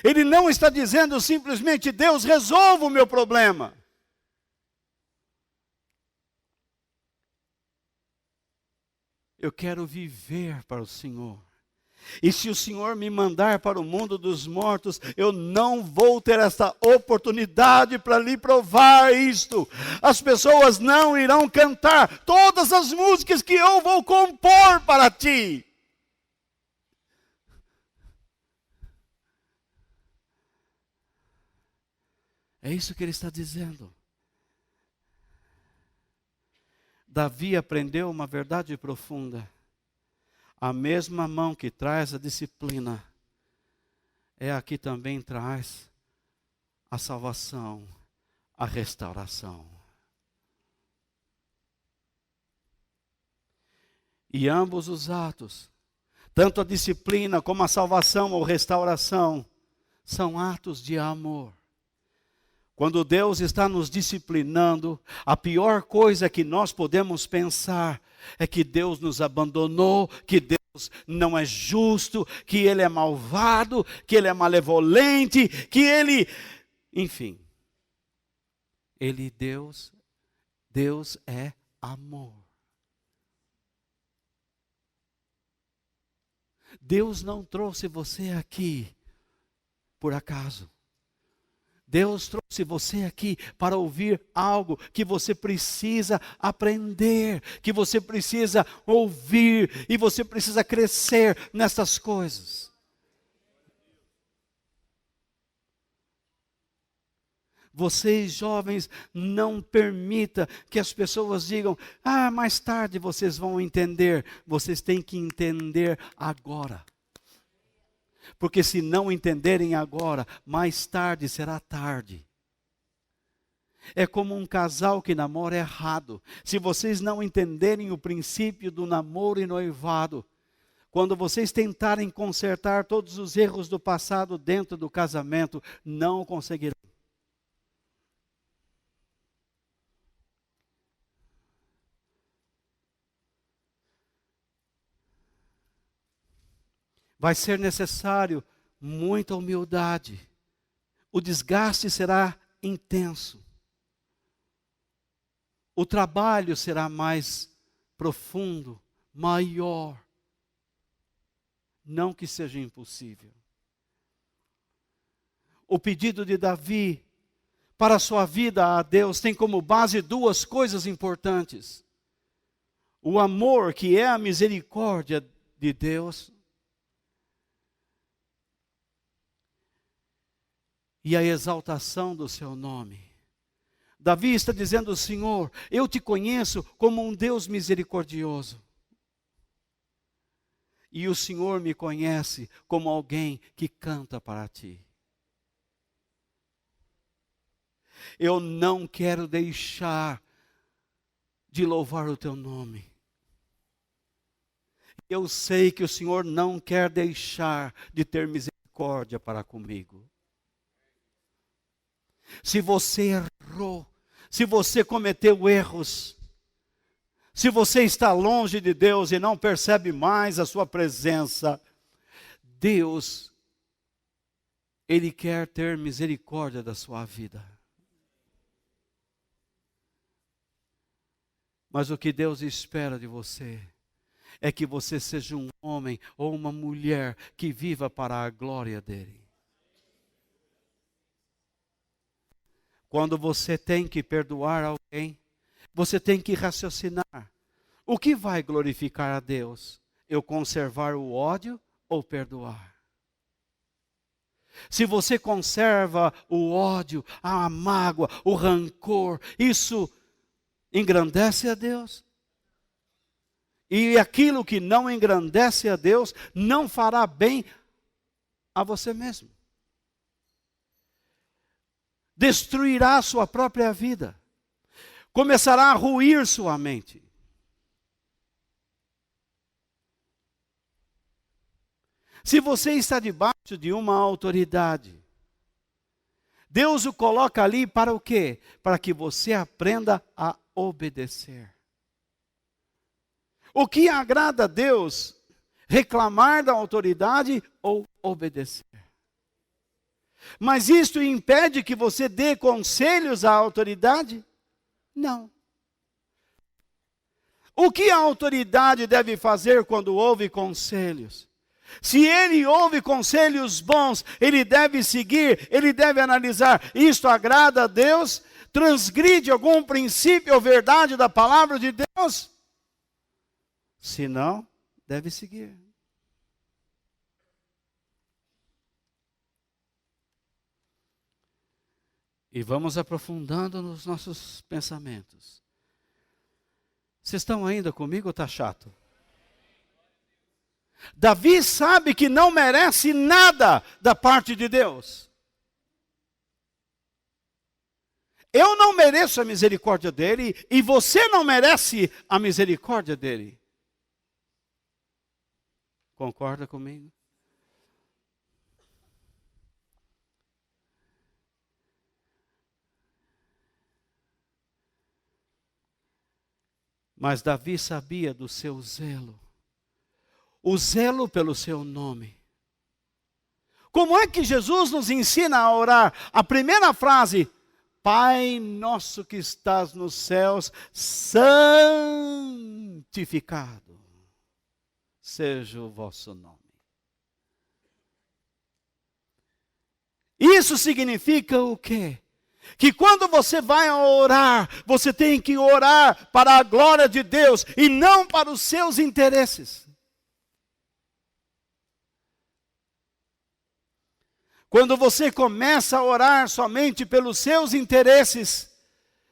Ele não está dizendo simplesmente, Deus, resolva o meu problema. Eu quero viver para o Senhor. E se o Senhor me mandar para o mundo dos mortos, eu não vou ter esta oportunidade para lhe provar isto. As pessoas não irão cantar todas as músicas que eu vou compor para ti. É isso que ele está dizendo. Davi aprendeu uma verdade profunda. A mesma mão que traz a disciplina é a que também traz a salvação, a restauração. E ambos os atos, tanto a disciplina como a salvação ou restauração, são atos de amor. Quando Deus está nos disciplinando, a pior coisa que nós podemos pensar é que Deus nos abandonou, que Deus não é justo, que Ele é malvado, que Ele é malevolente, que Ele... Enfim, Deus é amor. Deus não trouxe você aqui por acaso. Deus trouxe você aqui para ouvir algo que você precisa aprender, que você precisa ouvir e você precisa crescer nessas coisas. Vocês jovens, não permita que as pessoas digam, mais tarde vocês vão entender. Vocês têm que entender agora. Porque se não entenderem agora, mais tarde será tarde. É como um casal que namora errado. Se vocês não entenderem o princípio do namoro e noivado, quando vocês tentarem consertar todos os erros do passado dentro do casamento, não conseguirão. Vai ser necessário muita humildade. O desgaste será intenso. O trabalho será mais profundo, maior. Não que seja impossível. O pedido de Davi para a sua vida a Deus tem como base duas coisas importantes. O amor, que é a misericórdia de Deus, e a exaltação do seu nome. Davi está dizendo: Senhor, eu te conheço como um Deus misericordioso. E o Senhor me conhece como alguém que canta para ti. Eu não quero deixar de louvar o teu nome. Eu sei que o Senhor não quer deixar de ter misericórdia para comigo. Se você errou, se você cometeu erros, se você está longe de Deus e não percebe mais a sua presença, Deus, Ele quer ter misericórdia da sua vida. Mas o que Deus espera de você é que você seja um homem ou uma mulher que viva para a glória dEle. Quando você tem que perdoar alguém, você tem que raciocinar. O que vai glorificar a Deus? Eu conservar o ódio ou perdoar? Se você conserva o ódio, a mágoa, o rancor, isso engrandece a Deus? E aquilo que não engrandece a Deus, não fará bem a você mesmo. Destruirá a sua própria vida. Começará a ruir sua mente. Se você está debaixo de uma autoridade, Deus o coloca ali para o quê? Para que você aprenda a obedecer. O que agrada a Deus? Reclamar da autoridade ou obedecer? Mas isto impede que você dê conselhos à autoridade? Não. O que a autoridade deve fazer quando ouve conselhos? Se ele ouve conselhos bons, ele deve seguir, ele deve analisar. Isto agrada a Deus? Transgride algum princípio ou verdade da palavra de Deus? Se não, deve seguir. E vamos aprofundando nos nossos pensamentos. Vocês estão ainda comigo ou está chato? Davi sabe que não merece nada da parte de Deus. Eu não mereço a misericórdia dele e você não merece a misericórdia dele. Concorda comigo? Mas Davi sabia do seu zelo. O zelo pelo seu nome. Como é que Jesus nos ensina a orar? A primeira frase: Pai nosso que estás nos céus, santificado seja o vosso nome. Isso significa o quê? Que quando você vai orar, você tem que orar para a glória de Deus e não para os seus interesses. Quando você começa a orar somente pelos seus interesses,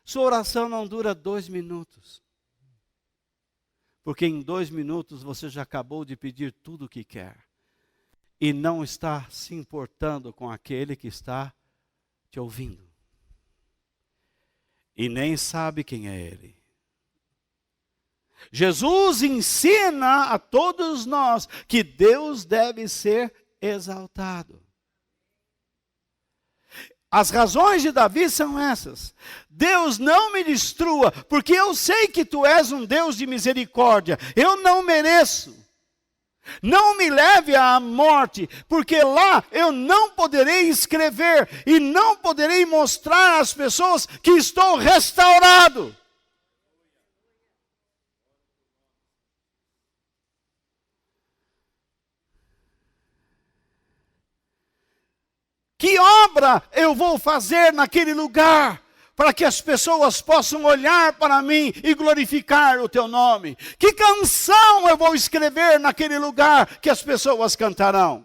sua oração não dura 2 minutos. Porque em 2 minutos você já acabou de pedir tudo o que quer. E não está se importando com aquele que está te ouvindo. E nem sabe quem é ele. Jesus ensina a todos nós que Deus deve ser exaltado. As razões de Davi são essas. Deus, não me destrua, porque eu sei que tu és um Deus de misericórdia. Eu não mereço. Não me leve à morte, porque lá eu não poderei escrever e não poderei mostrar às pessoas que estou restaurado. Que obra eu vou fazer naquele lugar? Para que as pessoas possam olhar para mim e glorificar o teu nome. Que canção eu vou escrever naquele lugar que as pessoas cantarão?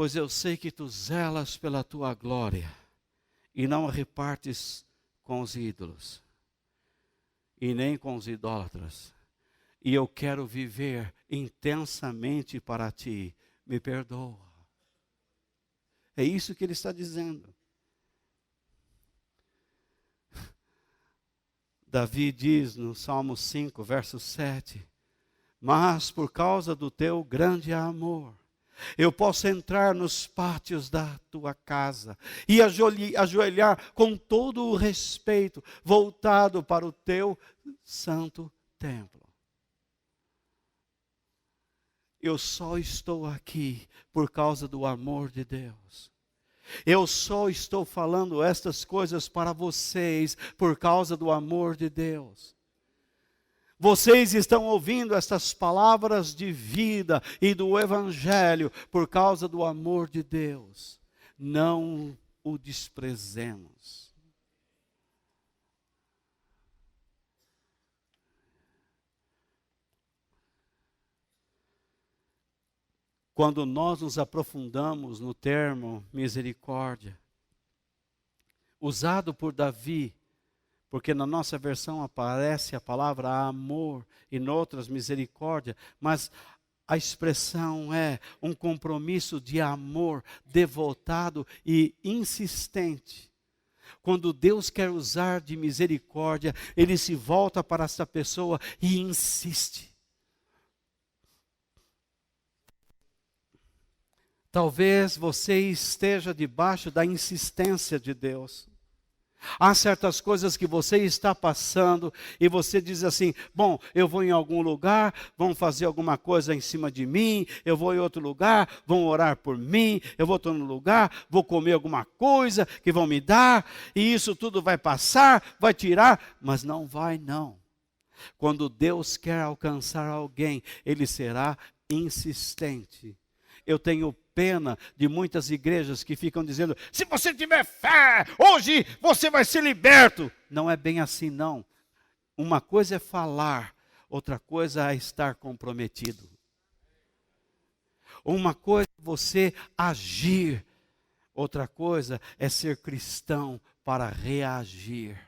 pois eu sei que tu zelas pela tua glória e não a repartes com os ídolos e nem com os idólatras. E eu quero viver intensamente para ti. Me perdoa. É isso que ele está dizendo. Davi diz no Salmo 5, verso 7, mas por causa do teu grande amor, eu posso entrar nos pátios da tua casa e ajoelhar com todo o respeito, voltado para o teu santo templo. Eu só estou aqui por causa do amor de Deus. Eu só estou falando estas coisas para vocês por causa do amor de Deus. Vocês estão ouvindo estas palavras de vida e do Evangelho por causa do amor de Deus. Não o desprezemos. Quando nós nos aprofundamos no termo misericórdia, usado por Davi, porque na nossa versão aparece a palavra amor e noutras misericórdia, mas a expressão é um compromisso de amor devotado e insistente. Quando Deus quer usar de misericórdia, Ele se volta para essa pessoa e insiste. Talvez você esteja debaixo da insistência de Deus. Há certas coisas que você está passando e você diz assim, bom, eu vou em algum lugar, vão fazer alguma coisa em cima de mim, eu vou em outro lugar, vão orar por mim, eu vou estar no lugar, vou comer alguma coisa que vão me dar, e isso tudo vai passar, vai tirar, mas não vai não. Quando Deus quer alcançar alguém, Ele será insistente. Eu tenho pena de muitas igrejas que ficam dizendo, se você tiver fé, hoje você vai ser liberto. Não é bem assim não. Uma coisa é falar, outra coisa é estar comprometido. Uma coisa é você agir, outra coisa é ser cristão para reagir.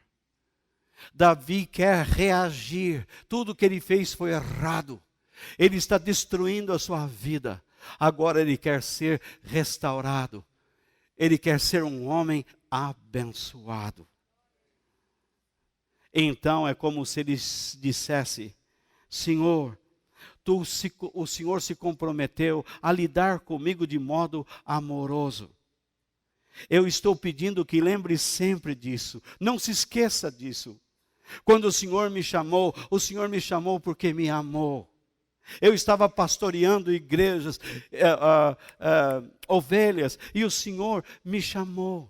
Davi quer reagir, tudo que ele fez foi errado. Ele está destruindo a sua vida. Agora ele quer ser restaurado. Ele quer ser um homem abençoado. Então é como se ele dissesse, Senhor, o Senhor se comprometeu a lidar comigo de modo amoroso. Eu estou pedindo que lembre sempre disso. Não se esqueça disso. Quando o Senhor me chamou porque me amou. Eu estava pastoreando igrejas, ovelhas, e o Senhor me chamou.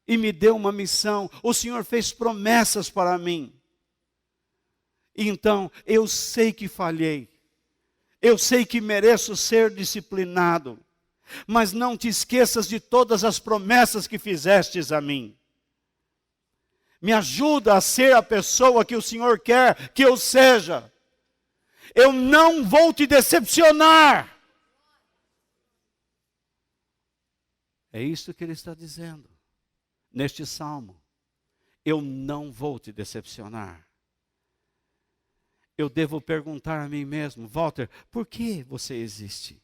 E me deu uma missão. O Senhor fez promessas para mim. Então, eu sei que falhei. Eu sei que mereço ser disciplinado. Mas não te esqueças de todas as promessas que fizestes a mim. Me ajuda a ser a pessoa que o Senhor quer que eu seja. Eu não vou te decepcionar. É isso que ele está dizendo neste salmo. Eu não vou te decepcionar. Eu devo perguntar a mim mesmo, Walter, por que você existe?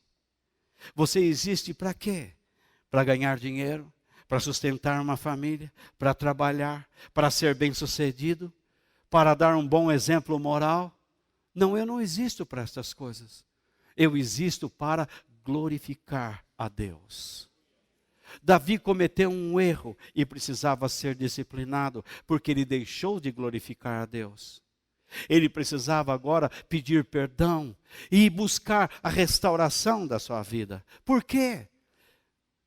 Você existe para quê? Para ganhar dinheiro? Para sustentar uma família? Para trabalhar? Para ser bem-sucedido? Para dar um bom exemplo moral? Não, eu não existo para estas coisas. Eu existo para glorificar a Deus. Davi cometeu um erro e precisava ser disciplinado, porque ele deixou de glorificar a Deus. Ele precisava agora pedir perdão e buscar a restauração da sua vida. Por quê?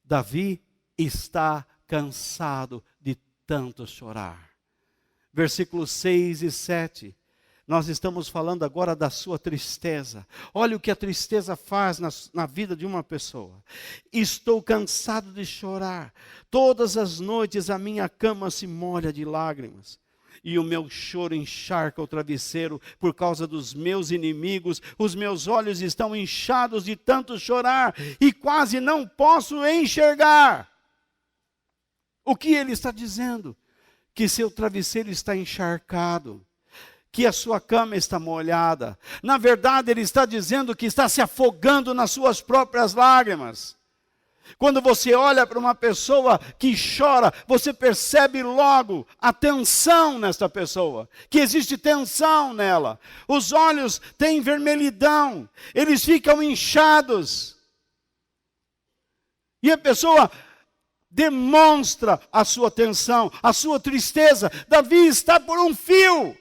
Davi está cansado de tanto chorar. Versículos 6 e 7. Nós estamos falando agora da sua tristeza. Olha o que a tristeza faz na vida de uma pessoa. Estou cansado de chorar. Todas as noites a minha cama se molha de lágrimas. e o meu choro encharca o travesseiro por causa dos meus inimigos. Os meus olhos estão inchados de tanto chorar e quase não posso enxergar. O que ele está dizendo? Que seu travesseiro está encharcado, que a sua cama está molhada. Na verdade, ele está dizendo que está se afogando nas suas próprias lágrimas. Quando você olha para uma pessoa que chora, você percebe logo a tensão nesta pessoa, que existe tensão nela. Os olhos têm vermelhidão, eles ficam inchados. E a pessoa demonstra a sua tensão, a sua tristeza. Davi está por um fio.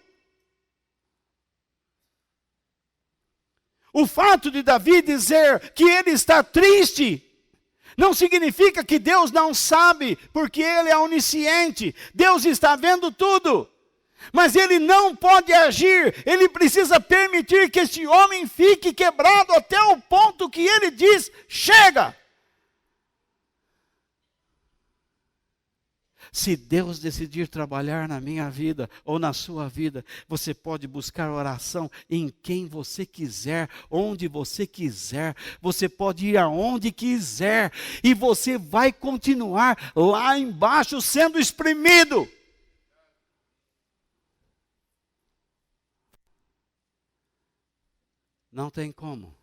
O fato de Davi dizer que ele está triste não significa que Deus não sabe, porque Ele é onisciente. Deus está vendo tudo. Mas Ele não pode agir. Ele precisa permitir que este homem fique quebrado até o ponto que ele diz: chega! Se Deus decidir trabalhar na minha vida ou na sua vida, você pode buscar oração em quem você quiser, onde você quiser. Você pode ir aonde quiser e você vai continuar lá embaixo sendo espremido. Não tem como.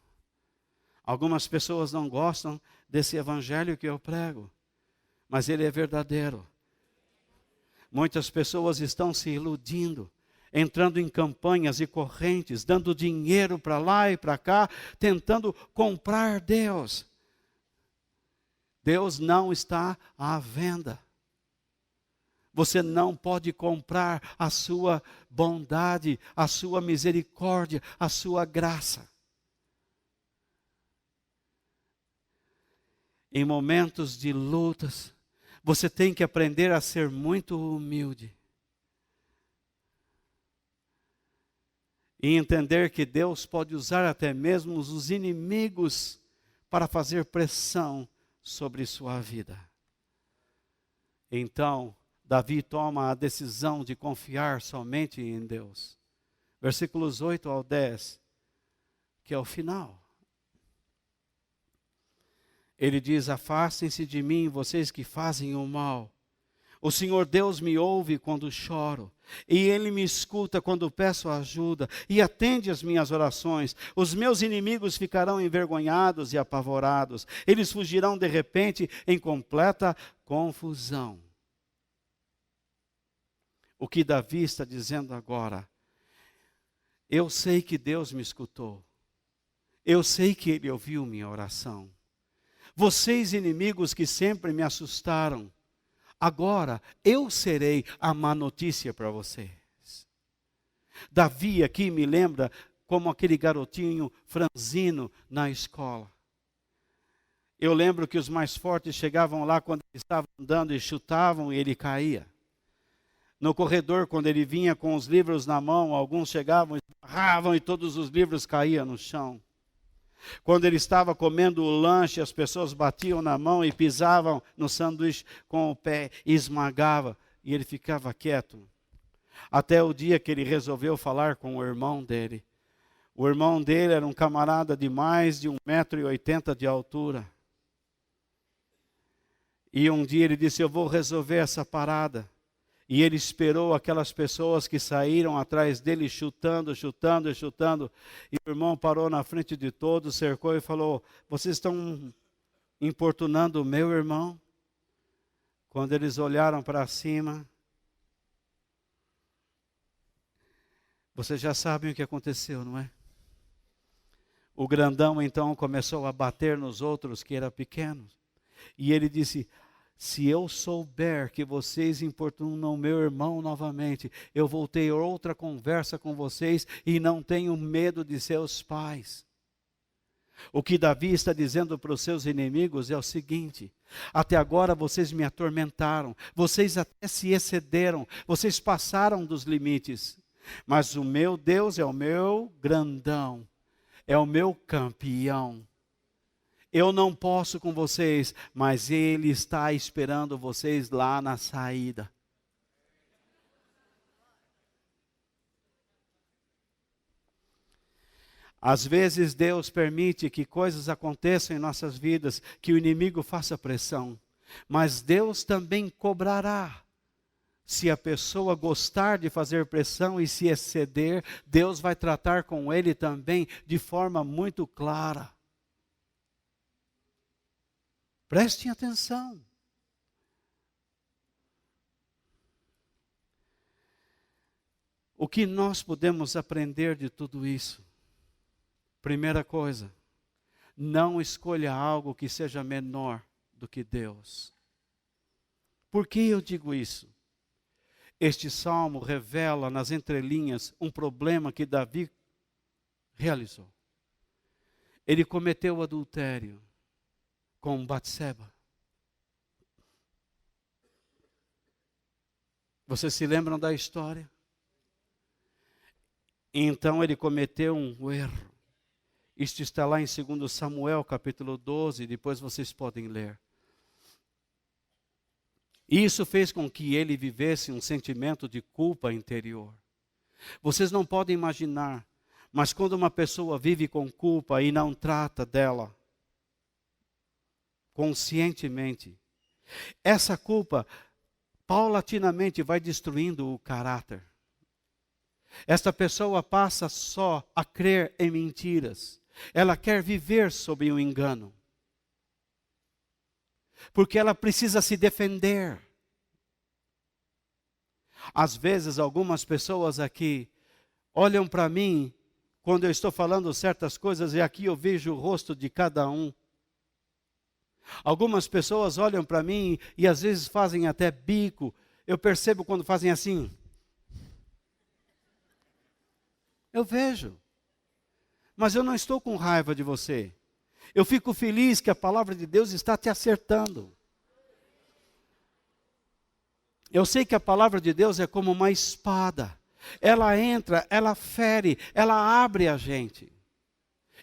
Algumas pessoas não gostam desse evangelho que eu prego, mas ele é verdadeiro. Muitas pessoas estão se iludindo, entrando em campanhas e correntes, dando dinheiro para lá e para cá, tentando comprar Deus. Deus não está à venda. Você não pode comprar a sua bondade, a sua misericórdia, a sua graça. Em momentos de lutas, você tem que aprender a ser muito humilde. E entender que Deus pode usar até mesmo os inimigos para fazer pressão sobre sua vida. Então, Davi toma a decisão de confiar somente em Deus. Versículos 8 ao 10, que é o final. Ele diz: afastem-se de mim, vocês que fazem o mal. O Senhor Deus me ouve quando choro, e Ele me escuta quando peço ajuda, e atende as minhas orações. Os meus inimigos ficarão envergonhados e apavorados. Eles fugirão de repente em completa confusão. O que Davi está dizendo agora: eu sei que Deus me escutou. Eu sei que Ele ouviu minha oração. Vocês, inimigos que sempre me assustaram, agora eu serei a má notícia para vocês. Davi aqui me lembra como aquele garotinho franzino na escola. Eu lembro que os mais fortes chegavam lá quando ele estava andando e chutavam e ele caía. No corredor, quando ele vinha com os livros na mão, alguns chegavam, esbarravam e todos os livros caíam no chão. Quando ele estava comendo o lanche, as pessoas batiam na mão e pisavam no sanduíche com o pé e esmagavam. E ele ficava quieto. Até o dia que ele resolveu falar com o irmão dele. O irmão dele era um camarada de mais de 1,80 m de altura. E um dia ele disse: eu vou resolver essa parada. E ele esperou aquelas pessoas que saíram atrás dele chutando. E o irmão parou na frente de todos, cercou e falou: vocês estão importunando o meu irmão? Quando eles olharam para cima, vocês já sabem o que aconteceu, não é? O grandão então começou a bater nos outros que eram pequenos. E ele disse: se eu souber que vocês importunam meu irmão novamente, eu vou ter outra conversa com vocês e não tenho medo de seus pais. O que Davi está dizendo para os seus inimigos é o seguinte: até agora vocês me atormentaram, vocês até se excederam, vocês passaram dos limites. Mas o meu Deus é o meu grandão, é o meu campeão. Eu não posso com vocês, mas Ele está esperando vocês lá na saída. Às vezes Deus permite que coisas aconteçam em nossas vidas, que o inimigo faça pressão. Mas Deus também cobrará. Se a pessoa gostar de fazer pressão e se exceder, Deus vai tratar com ele também de forma muito clara. Prestem atenção. O que nós podemos aprender de tudo isso? Primeira coisa, não escolha algo que seja menor do que Deus. Por que eu digo isso? Este salmo revela nas entrelinhas um problema que Davi realizou. Ele cometeu adultério com Batseba. Vocês se lembram da história? Então ele cometeu um erro. Isto está lá em 2 Samuel, capítulo 12, depois vocês podem ler. Isso fez com que ele vivesse um sentimento de culpa interior. Vocês não podem imaginar, mas quando uma pessoa vive com culpa e não trata dela conscientemente, essa culpa paulatinamente vai destruindo o caráter. Esta pessoa passa só a crer em mentiras. Ela quer viver sob um engano. Porque ela precisa se defender. Às vezes, algumas pessoas aqui olham para mim, quando eu estou falando certas coisas, e aqui eu vejo o rosto de cada um. Algumas pessoas olham para mim e às vezes fazem até bico. Eu percebo quando fazem assim. Eu vejo. Mas eu não estou com raiva de você. Eu fico feliz que a palavra de Deus está te acertando. Eu sei que a palavra de Deus é como uma espada. Ela entra, ela fere, ela abre a gente.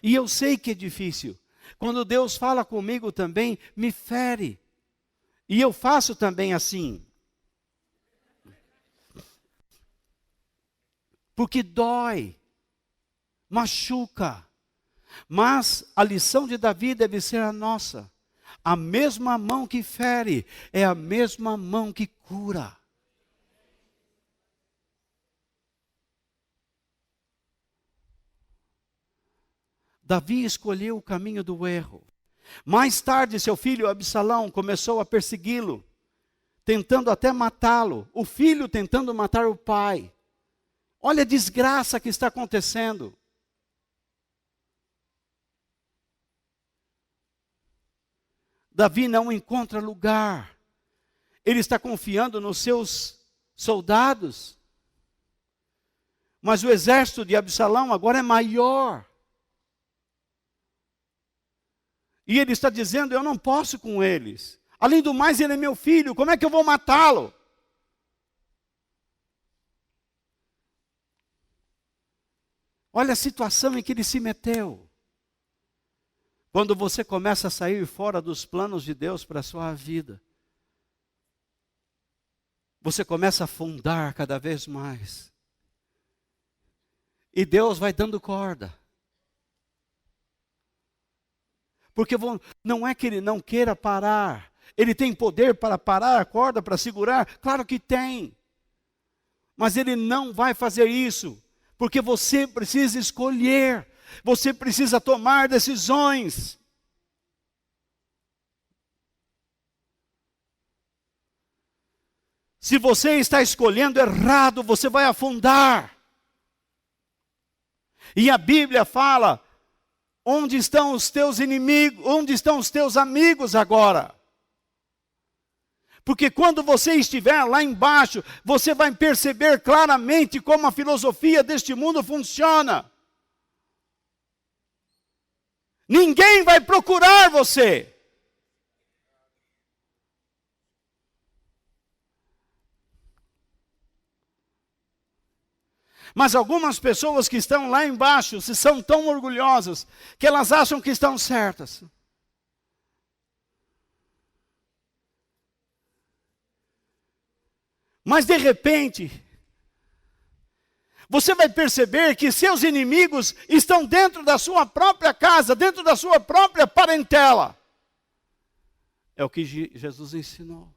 E eu sei que é difícil. Quando Deus fala comigo também, me fere. E eu faço também assim. Porque dói. Machuca. Mas a lição de Davi deve ser a nossa. A mesma mão que fere é a mesma mão que cura. Davi escolheu o caminho do erro. Mais tarde, seu filho Absalão começou a persegui-lo, tentando até matá-lo. O filho tentando matar o pai. Olha a desgraça que está acontecendo. Davi não encontra lugar. Ele está confiando nos seus soldados. Mas o exército de Absalão agora é maior. E ele está dizendo, eu não posso com eles. Além do mais, ele é meu filho, como é que eu vou matá-lo? Olha a situação em que ele se meteu. Quando você começa a sair fora dos planos de Deus para a sua vida, você começa a afundar cada vez mais. E Deus vai dando corda. Porque não é que ele não queira parar. Ele tem poder para parar a corda, para segurar? Claro que tem. Mas ele não vai fazer isso. Porque você precisa escolher. Você precisa tomar decisões. Se você está escolhendo errado, você vai afundar. E a Bíblia fala, onde estão os teus inimigos, onde estão os teus amigos agora? Porque quando você estiver lá embaixo, você vai perceber claramente como a filosofia deste mundo funciona. Ninguém vai procurar você. Mas algumas pessoas que estão lá embaixo, se são tão orgulhosas, que elas acham que estão certas. Mas de repente, você vai perceber que seus inimigos estão dentro da sua própria casa, dentro da sua própria parentela. É o que Jesus ensinou.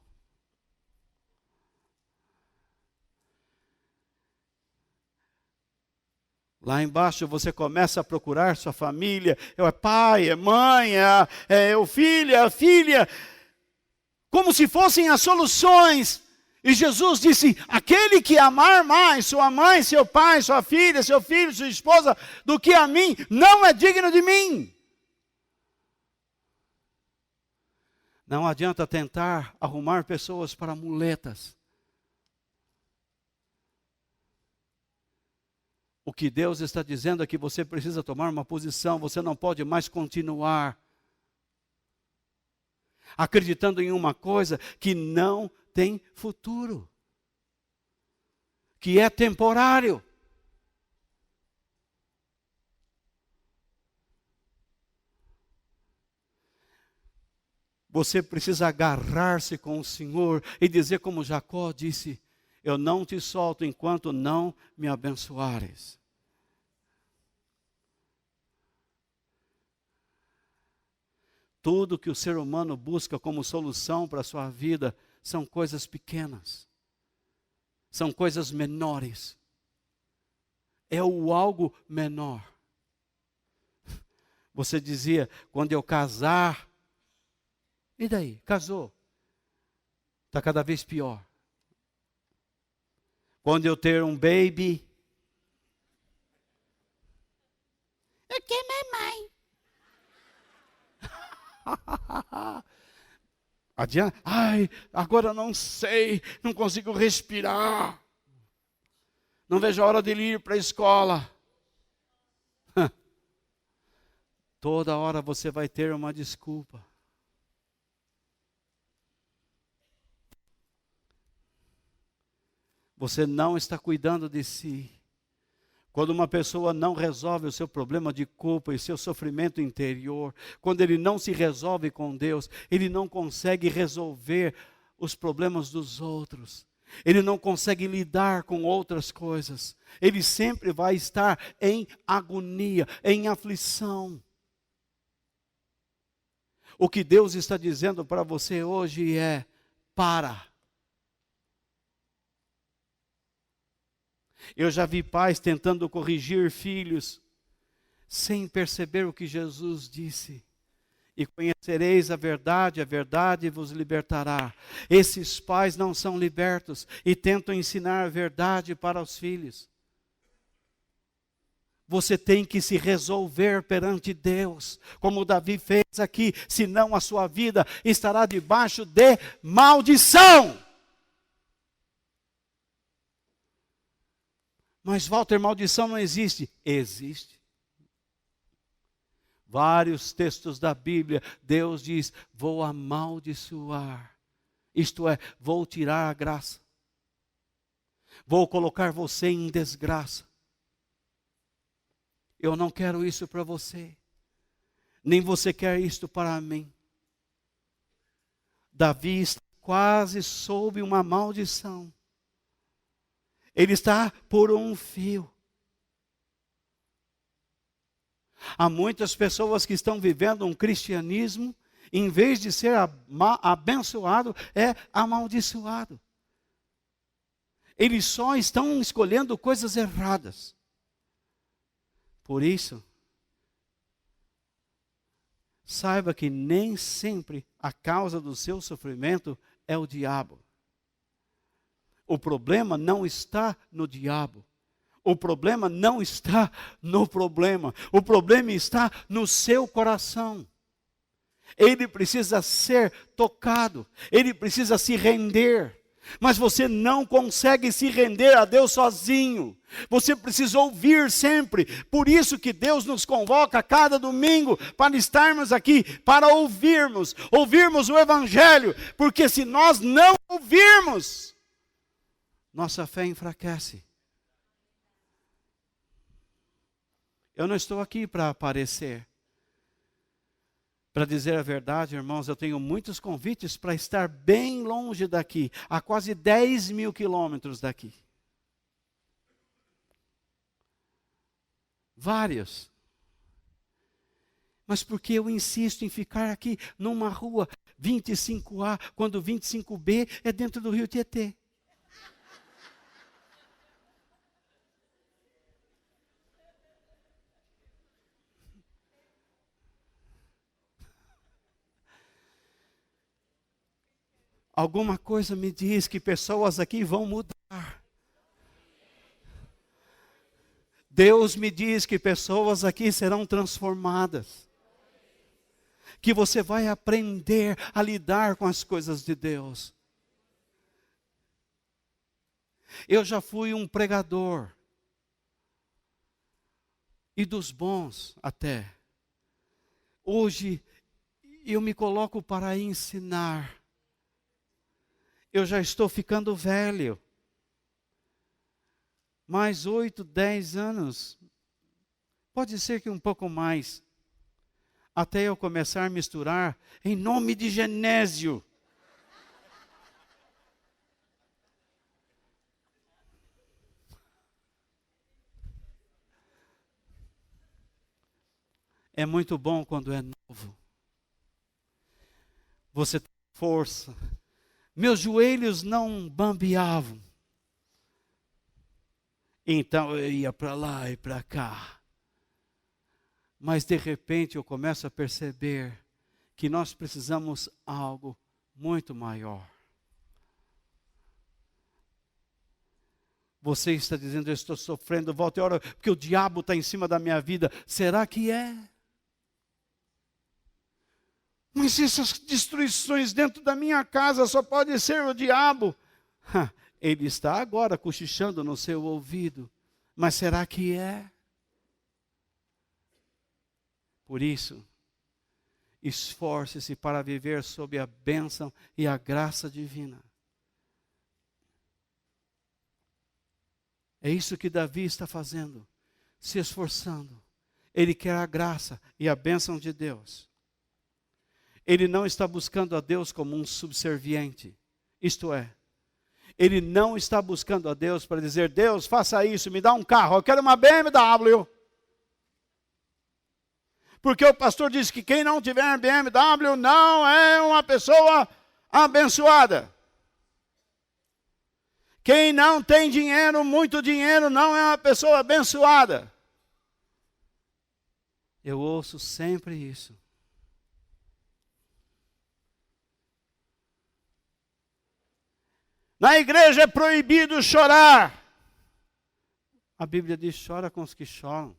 Lá embaixo você começa a procurar sua família, é pai, é mãe, é o filho, é a filha, como se fossem as soluções. E Jesus disse, aquele que amar mais sua mãe, seu pai, sua filha, seu filho, sua esposa, do que a mim, não é digno de mim. Não adianta tentar arrumar pessoas para muletas. O que Deus está dizendo é que você precisa tomar uma posição, você não pode mais continuar acreditando em uma coisa que não tem futuro, que é temporário. Você precisa agarrar-se com o Senhor e dizer como Jacó disse, eu não te solto enquanto não me abençoares. Tudo que o ser humano busca como solução para a sua vida são coisas pequenas, são coisas menores. É o algo menor. Você dizia, quando eu casar, e daí? Casou. Está cada vez pior. Quando eu ter um baby, eu quero mamãe. Adianta, ai, agora não sei, não consigo respirar. Não vejo a hora de ir para a escola. Toda hora você vai ter uma desculpa. Você não está cuidando de si. Quando uma pessoa não resolve o seu problema de culpa e seu sofrimento interior, quando ele não se resolve com Deus, ele não consegue resolver os problemas dos outros. Ele não consegue lidar com outras coisas. Ele sempre vai estar em agonia, em aflição. O que Deus está dizendo para você hoje é: para. Eu já vi pais tentando corrigir filhos, sem perceber o que Jesus disse. E conhecereis a verdade vos libertará. Esses pais não são libertos e tentam ensinar a verdade para os filhos. Você tem que se resolver perante Deus, como Davi fez aqui, senão a sua vida estará debaixo de maldição. Mas, Walter, maldição não existe. Existe. Vários textos da Bíblia, Deus diz, vou amaldiçoar. Isto é, vou tirar a graça. Vou colocar você em desgraça. Eu não quero isso para você. Nem você quer isto para mim. Davi está quase sob uma maldição. Ele está por um fio. Há muitas pessoas que estão vivendo um cristianismo, em vez de ser abençoado, é amaldiçoado. Eles só estão escolhendo coisas erradas. Por isso, saiba que nem sempre a causa do seu sofrimento é o diabo. O problema não está no diabo. O problema não está no problema. O problema está no seu coração. Ele precisa ser tocado. Ele precisa se render. Mas você não consegue se render a Deus sozinho. Você precisa ouvir sempre. Por isso que Deus nos convoca a cada domingo para estarmos aqui, para ouvirmos o Evangelho. Porque se nós não ouvirmos, nossa fé enfraquece. Eu não estou aqui para aparecer. Para dizer a verdade, irmãos, eu tenho muitos convites para estar bem longe daqui, a quase 10 mil quilômetros daqui. Vários. Mas por que eu insisto em ficar aqui numa rua 25A, quando 25B é dentro do Rio Tietê? Alguma coisa me diz que pessoas aqui vão mudar. Deus me diz que pessoas aqui serão transformadas. Que você vai aprender a lidar com as coisas de Deus. Eu já fui um pregador. E dos bons até. Hoje eu me coloco para ensinar. Eu já estou ficando velho. Mais 8, 10 anos. Pode ser que um pouco mais. Até eu começar a misturar em nome de Genésio. É muito bom quando é novo. Você tem força. Meus joelhos não bambeavam. Então eu ia para lá e para cá. Mas de repente eu começo a perceber que nós precisamos algo muito maior. Você está dizendo, eu estou sofrendo, volta e hora, porque o diabo está em cima da minha vida. Será que é? Mas essas destruições dentro da minha casa só pode ser o diabo. Ele está agora cochichando no seu ouvido. Mas será que é? Por isso, esforce-se para viver sob a bênção e a graça divina. É isso que Davi está fazendo, se esforçando. Ele quer a graça e a bênção de Deus. Ele não está buscando a Deus como um subserviente. Isto é, ele não está buscando a Deus para dizer, Deus, faça isso, me dá um carro, eu quero uma BMW. Porque o pastor disse que quem não tiver BMW não é uma pessoa abençoada. Quem não tem dinheiro, muito dinheiro, não é uma pessoa abençoada. Eu ouço sempre isso. Na igreja é proibido chorar. A Bíblia diz, chora com os que choram.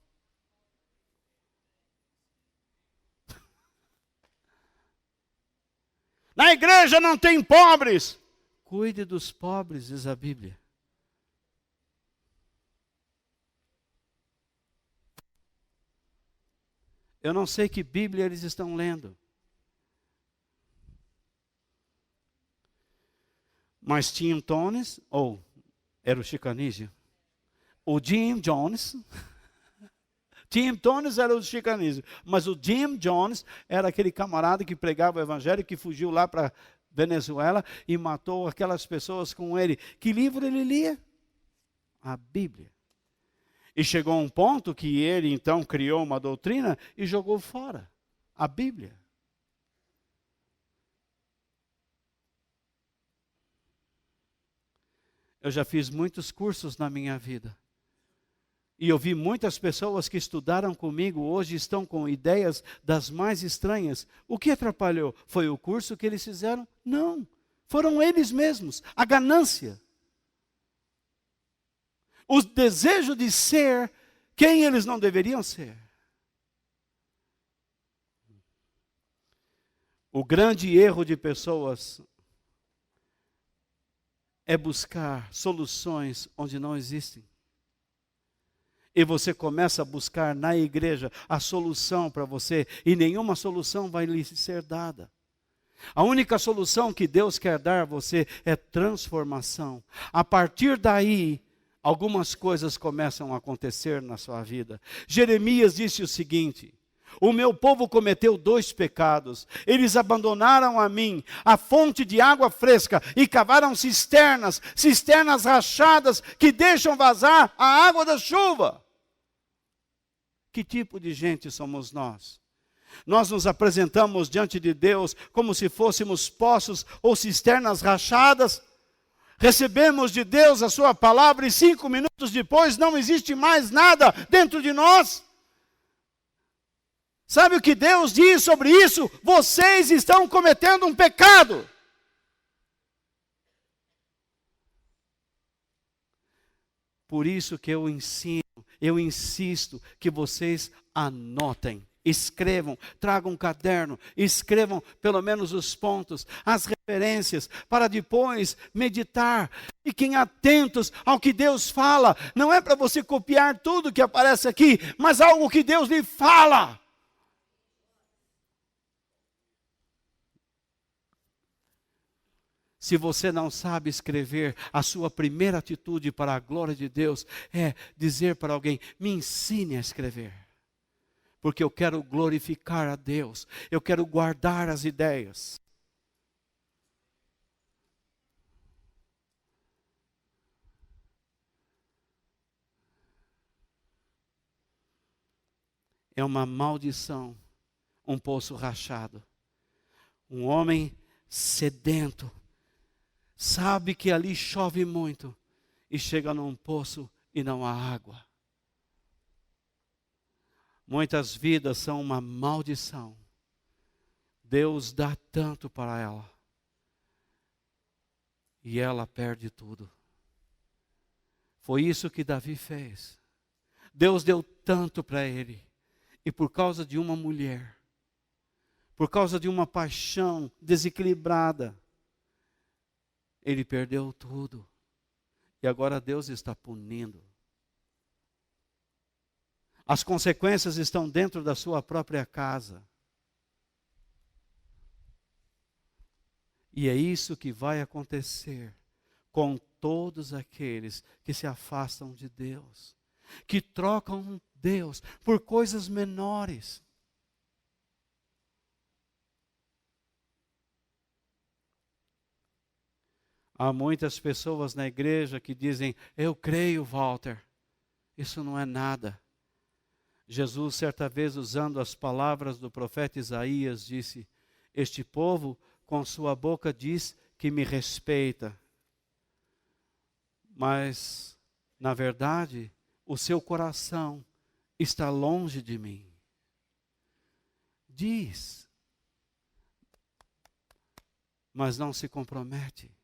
Na igreja não tem pobres. Cuide dos pobres, diz a Bíblia. Eu não sei que Bíblia eles estão lendo. Mas Tim Jones, ou era o Chicanísio, o Jim Jones, Tim Jones era o Chicanísio, mas o Jim Jones era aquele camarada que pregava o evangelho, que fugiu lá para Venezuela e matou aquelas pessoas com ele. Que livro ele lia? A Bíblia. E chegou a um ponto que ele então criou uma doutrina e jogou fora a Bíblia. Eu já fiz muitos cursos na minha vida. E eu vi muitas pessoas que estudaram comigo, hoje estão com ideias das mais estranhas. O que atrapalhou? Foi o curso que eles fizeram? Não. Foram eles mesmos. A ganância. O desejo de ser quem eles não deveriam ser. O grande erro de pessoas é buscar soluções onde não existem. E você começa a buscar na igreja a solução para você, e nenhuma solução vai lhe ser dada. A única solução que Deus quer dar a você é transformação. A partir daí, algumas coisas começam a acontecer na sua vida. Jeremias disse o seguinte: o meu povo cometeu 2 pecados. Eles abandonaram a mim, a fonte de água fresca, e cavaram cisternas rachadas, que deixam vazar a água da chuva. Que tipo de gente somos nós? Nós nos apresentamos diante de Deus como se fôssemos poços ou cisternas rachadas. Recebemos de Deus a sua palavra e 5 minutos depois não existe mais nada dentro de nós. Sabe o que Deus diz sobre isso? Vocês estão cometendo um pecado. Por isso que eu ensino, eu insisto que vocês anotem, escrevam, tragam um caderno, escrevam pelo menos os pontos, as referências, para depois meditar. Fiquem atentos ao que Deus fala. Não é para você copiar tudo que aparece aqui, mas algo que Deus lhe fala. Se você não sabe escrever, a sua primeira atitude para a glória de Deus é dizer para alguém: me ensine a escrever. Porque eu quero glorificar a Deus, eu quero guardar as ideias. É uma maldição, um poço rachado. Um homem sedento, sabe que ali chove muito e chega num poço e não há água. Muitas vidas são uma maldição. Deus dá tanto para ela e ela perde tudo. Foi isso que Davi fez. Deus deu tanto para ele e por causa de uma mulher, por causa de uma paixão desequilibrada, ele perdeu tudo. E agora Deus está punindo. As consequências estão dentro da sua própria casa. E é isso que vai acontecer com todos aqueles que se afastam de Deus, que trocam Deus por coisas menores. Há muitas pessoas na igreja que dizem: eu creio, Walter. Isso não é nada. Jesus, certa vez, usando as palavras do profeta Isaías, disse: este povo com sua boca diz que me respeita, mas, na verdade, o seu coração está longe de mim. Diz, mas não se compromete.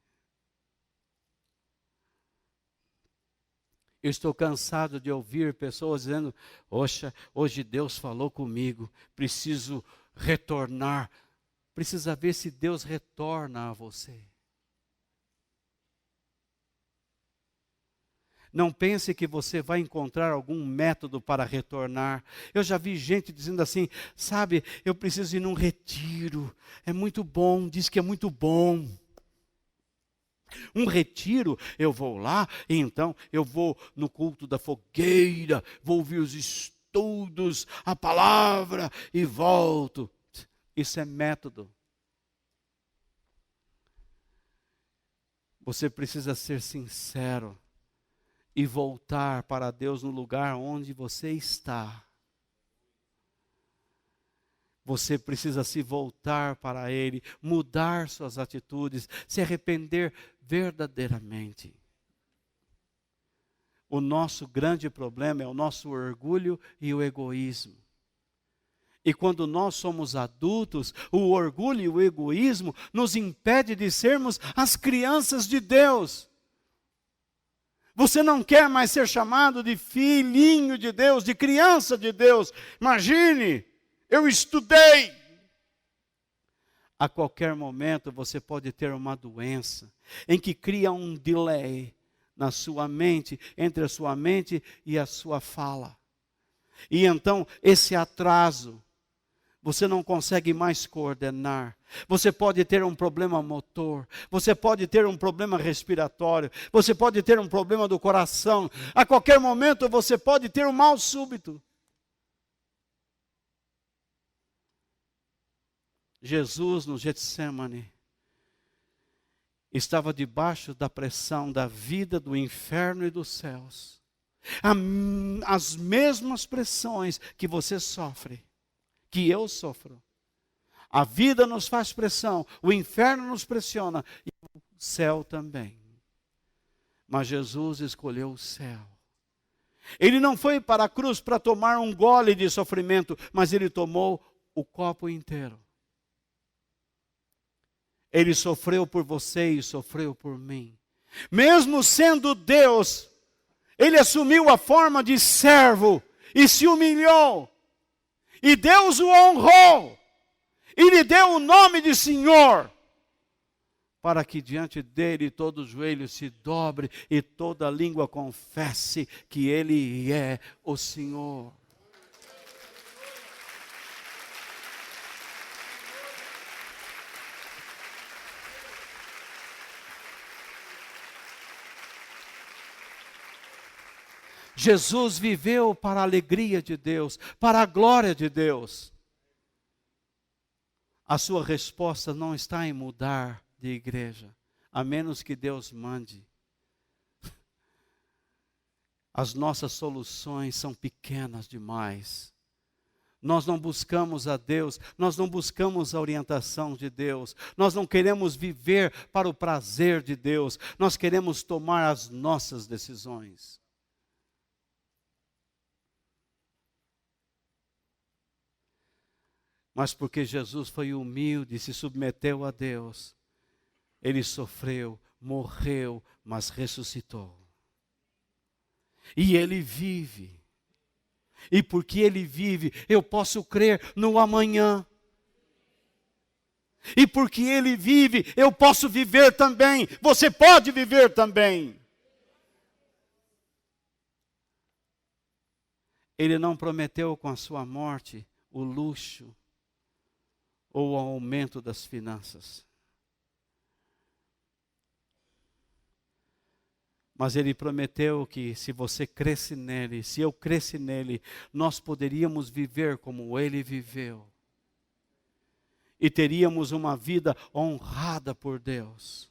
Eu estou cansado de ouvir pessoas dizendo: oxa, hoje Deus falou comigo, preciso retornar. Precisa ver se Deus retorna a você. Não pense que você vai encontrar algum método para retornar. Eu já vi gente dizendo assim: sabe, eu preciso ir num retiro, é muito bom, diz que é muito bom. Um retiro, eu vou lá, e então eu vou no culto da fogueira, vou ouvir os estudos, a palavra e volto. Isso é método. Você precisa ser sincero e voltar para Deus no lugar onde você está. Você precisa se voltar para Ele, mudar suas atitudes, se arrepender verdadeiramente. O nosso grande problema é o nosso orgulho e o egoísmo. E quando nós somos adultos, o orgulho e o egoísmo nos impedem de sermos as crianças de Deus. Você não quer mais ser chamado de filhinho de Deus, de criança de Deus. Imagine, eu estudei. A qualquer momento você pode ter uma doença em que cria um delay na sua mente, entre a sua mente e a sua fala. E então esse atraso, você não consegue mais coordenar. Você pode ter um problema motor, você pode ter um problema respiratório, você pode ter um problema do coração. A qualquer momento você pode ter um mal súbito. Jesus, no Getsemane, estava debaixo da pressão da vida, do inferno e dos céus. As mesmas pressões que você sofre, que eu sofro. A vida nos faz pressão, o inferno nos pressiona e o céu também. Mas Jesus escolheu o céu. Ele não foi para a cruz para tomar um gole de sofrimento, mas ele tomou o copo inteiro. Ele sofreu por você e sofreu por mim. Mesmo sendo Deus, ele assumiu a forma de servo e se humilhou. E Deus o honrou. E lhe deu o nome de Senhor. Para que diante dele todo joelho se dobre e toda língua confesse que ele é o Senhor. Jesus viveu para a alegria de Deus, para a glória de Deus. A sua resposta não está em mudar de igreja, a menos que Deus mande. As nossas soluções são pequenas demais. Nós não buscamos a Deus, nós não buscamos a orientação de Deus, nós não queremos viver para o prazer de Deus, nós queremos tomar as nossas decisões. Mas porque Jesus foi humilde e se submeteu a Deus, ele sofreu, morreu, mas ressuscitou. E ele vive. E porque ele vive, eu posso crer no amanhã. E porque ele vive, eu posso viver também. Você pode viver também. Ele não prometeu com a sua morte o luxo ou o aumento das finanças. Mas ele prometeu que se você cresce nele, se eu cresce nele, nós poderíamos viver como ele viveu. E teríamos uma vida honrada por Deus.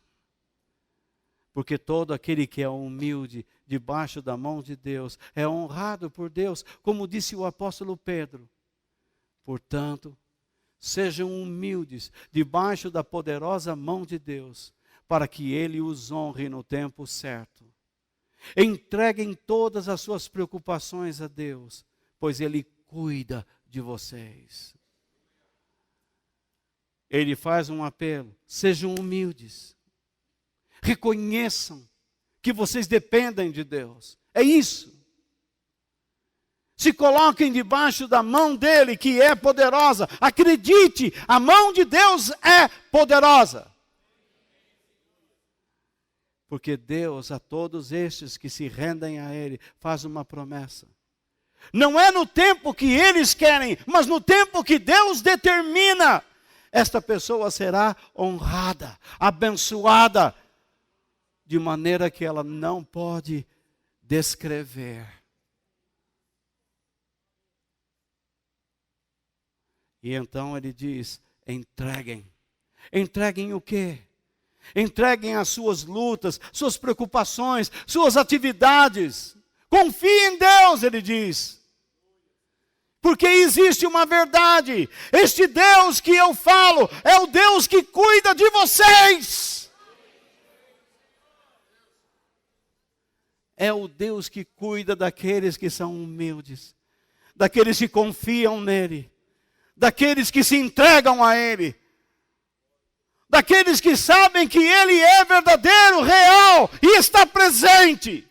Porque todo aquele que é humilde debaixo da mão de Deus é honrado por Deus, como disse o apóstolo Pedro. Portanto, sejam humildes debaixo da poderosa mão de Deus, para que ele os honre no tempo certo. Entreguem todas as suas preocupações a Deus, pois ele cuida de vocês. Ele faz um apelo: sejam humildes. Reconheçam que vocês dependem de Deus. É isso. Se coloquem debaixo da mão dele, que é poderosa. Acredite, a mão de Deus é poderosa. Porque Deus, a todos estes que se rendem a ele, faz uma promessa. Não é no tempo que eles querem, mas no tempo que Deus determina. Esta pessoa será honrada, abençoada, de maneira que ela não pode descrever. E então ele diz: entreguem. Entreguem o quê? Entreguem as suas lutas, suas preocupações, suas atividades. Confie em Deus, ele diz. Porque existe uma verdade. Este Deus que eu falo é o Deus que cuida de vocês. É o Deus que cuida daqueles que são humildes, daqueles que confiam nele, daqueles que se entregam a ele, daqueles que sabem que ele é verdadeiro, real e está presente.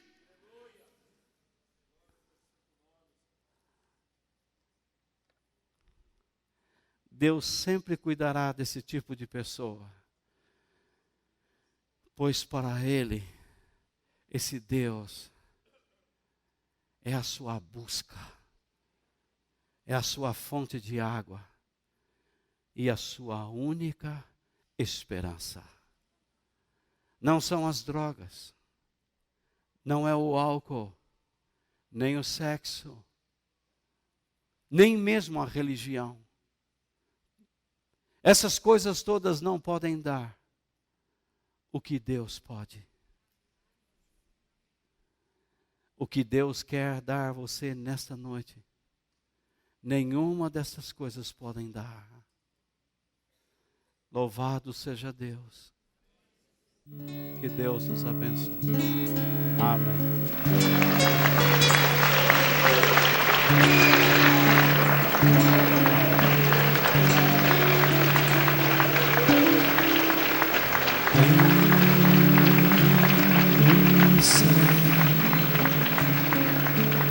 Deus sempre cuidará desse tipo de pessoa, pois para ele, esse Deus é a sua busca, é a sua fonte de água e a sua única esperança. Não são as drogas, não é o álcool, nem o sexo, nem mesmo a religião. Essas coisas todas não podem dar o que Deus pode. o que Deus quer dar a você nesta noite, nenhuma dessas coisas podem dar. Louvado seja Deus. Que Deus nos abençoe. Amém.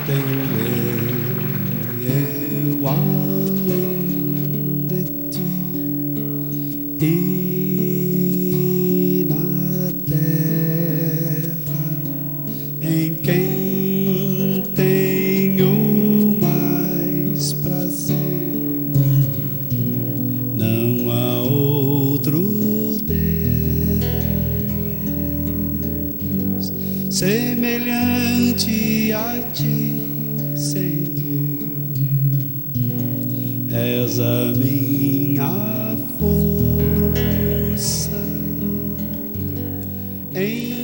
Tenho eu além de ti, e na terra em quem tenho mais prazer, não há outro Deus semelhante a ti, Senhor. És a minha força em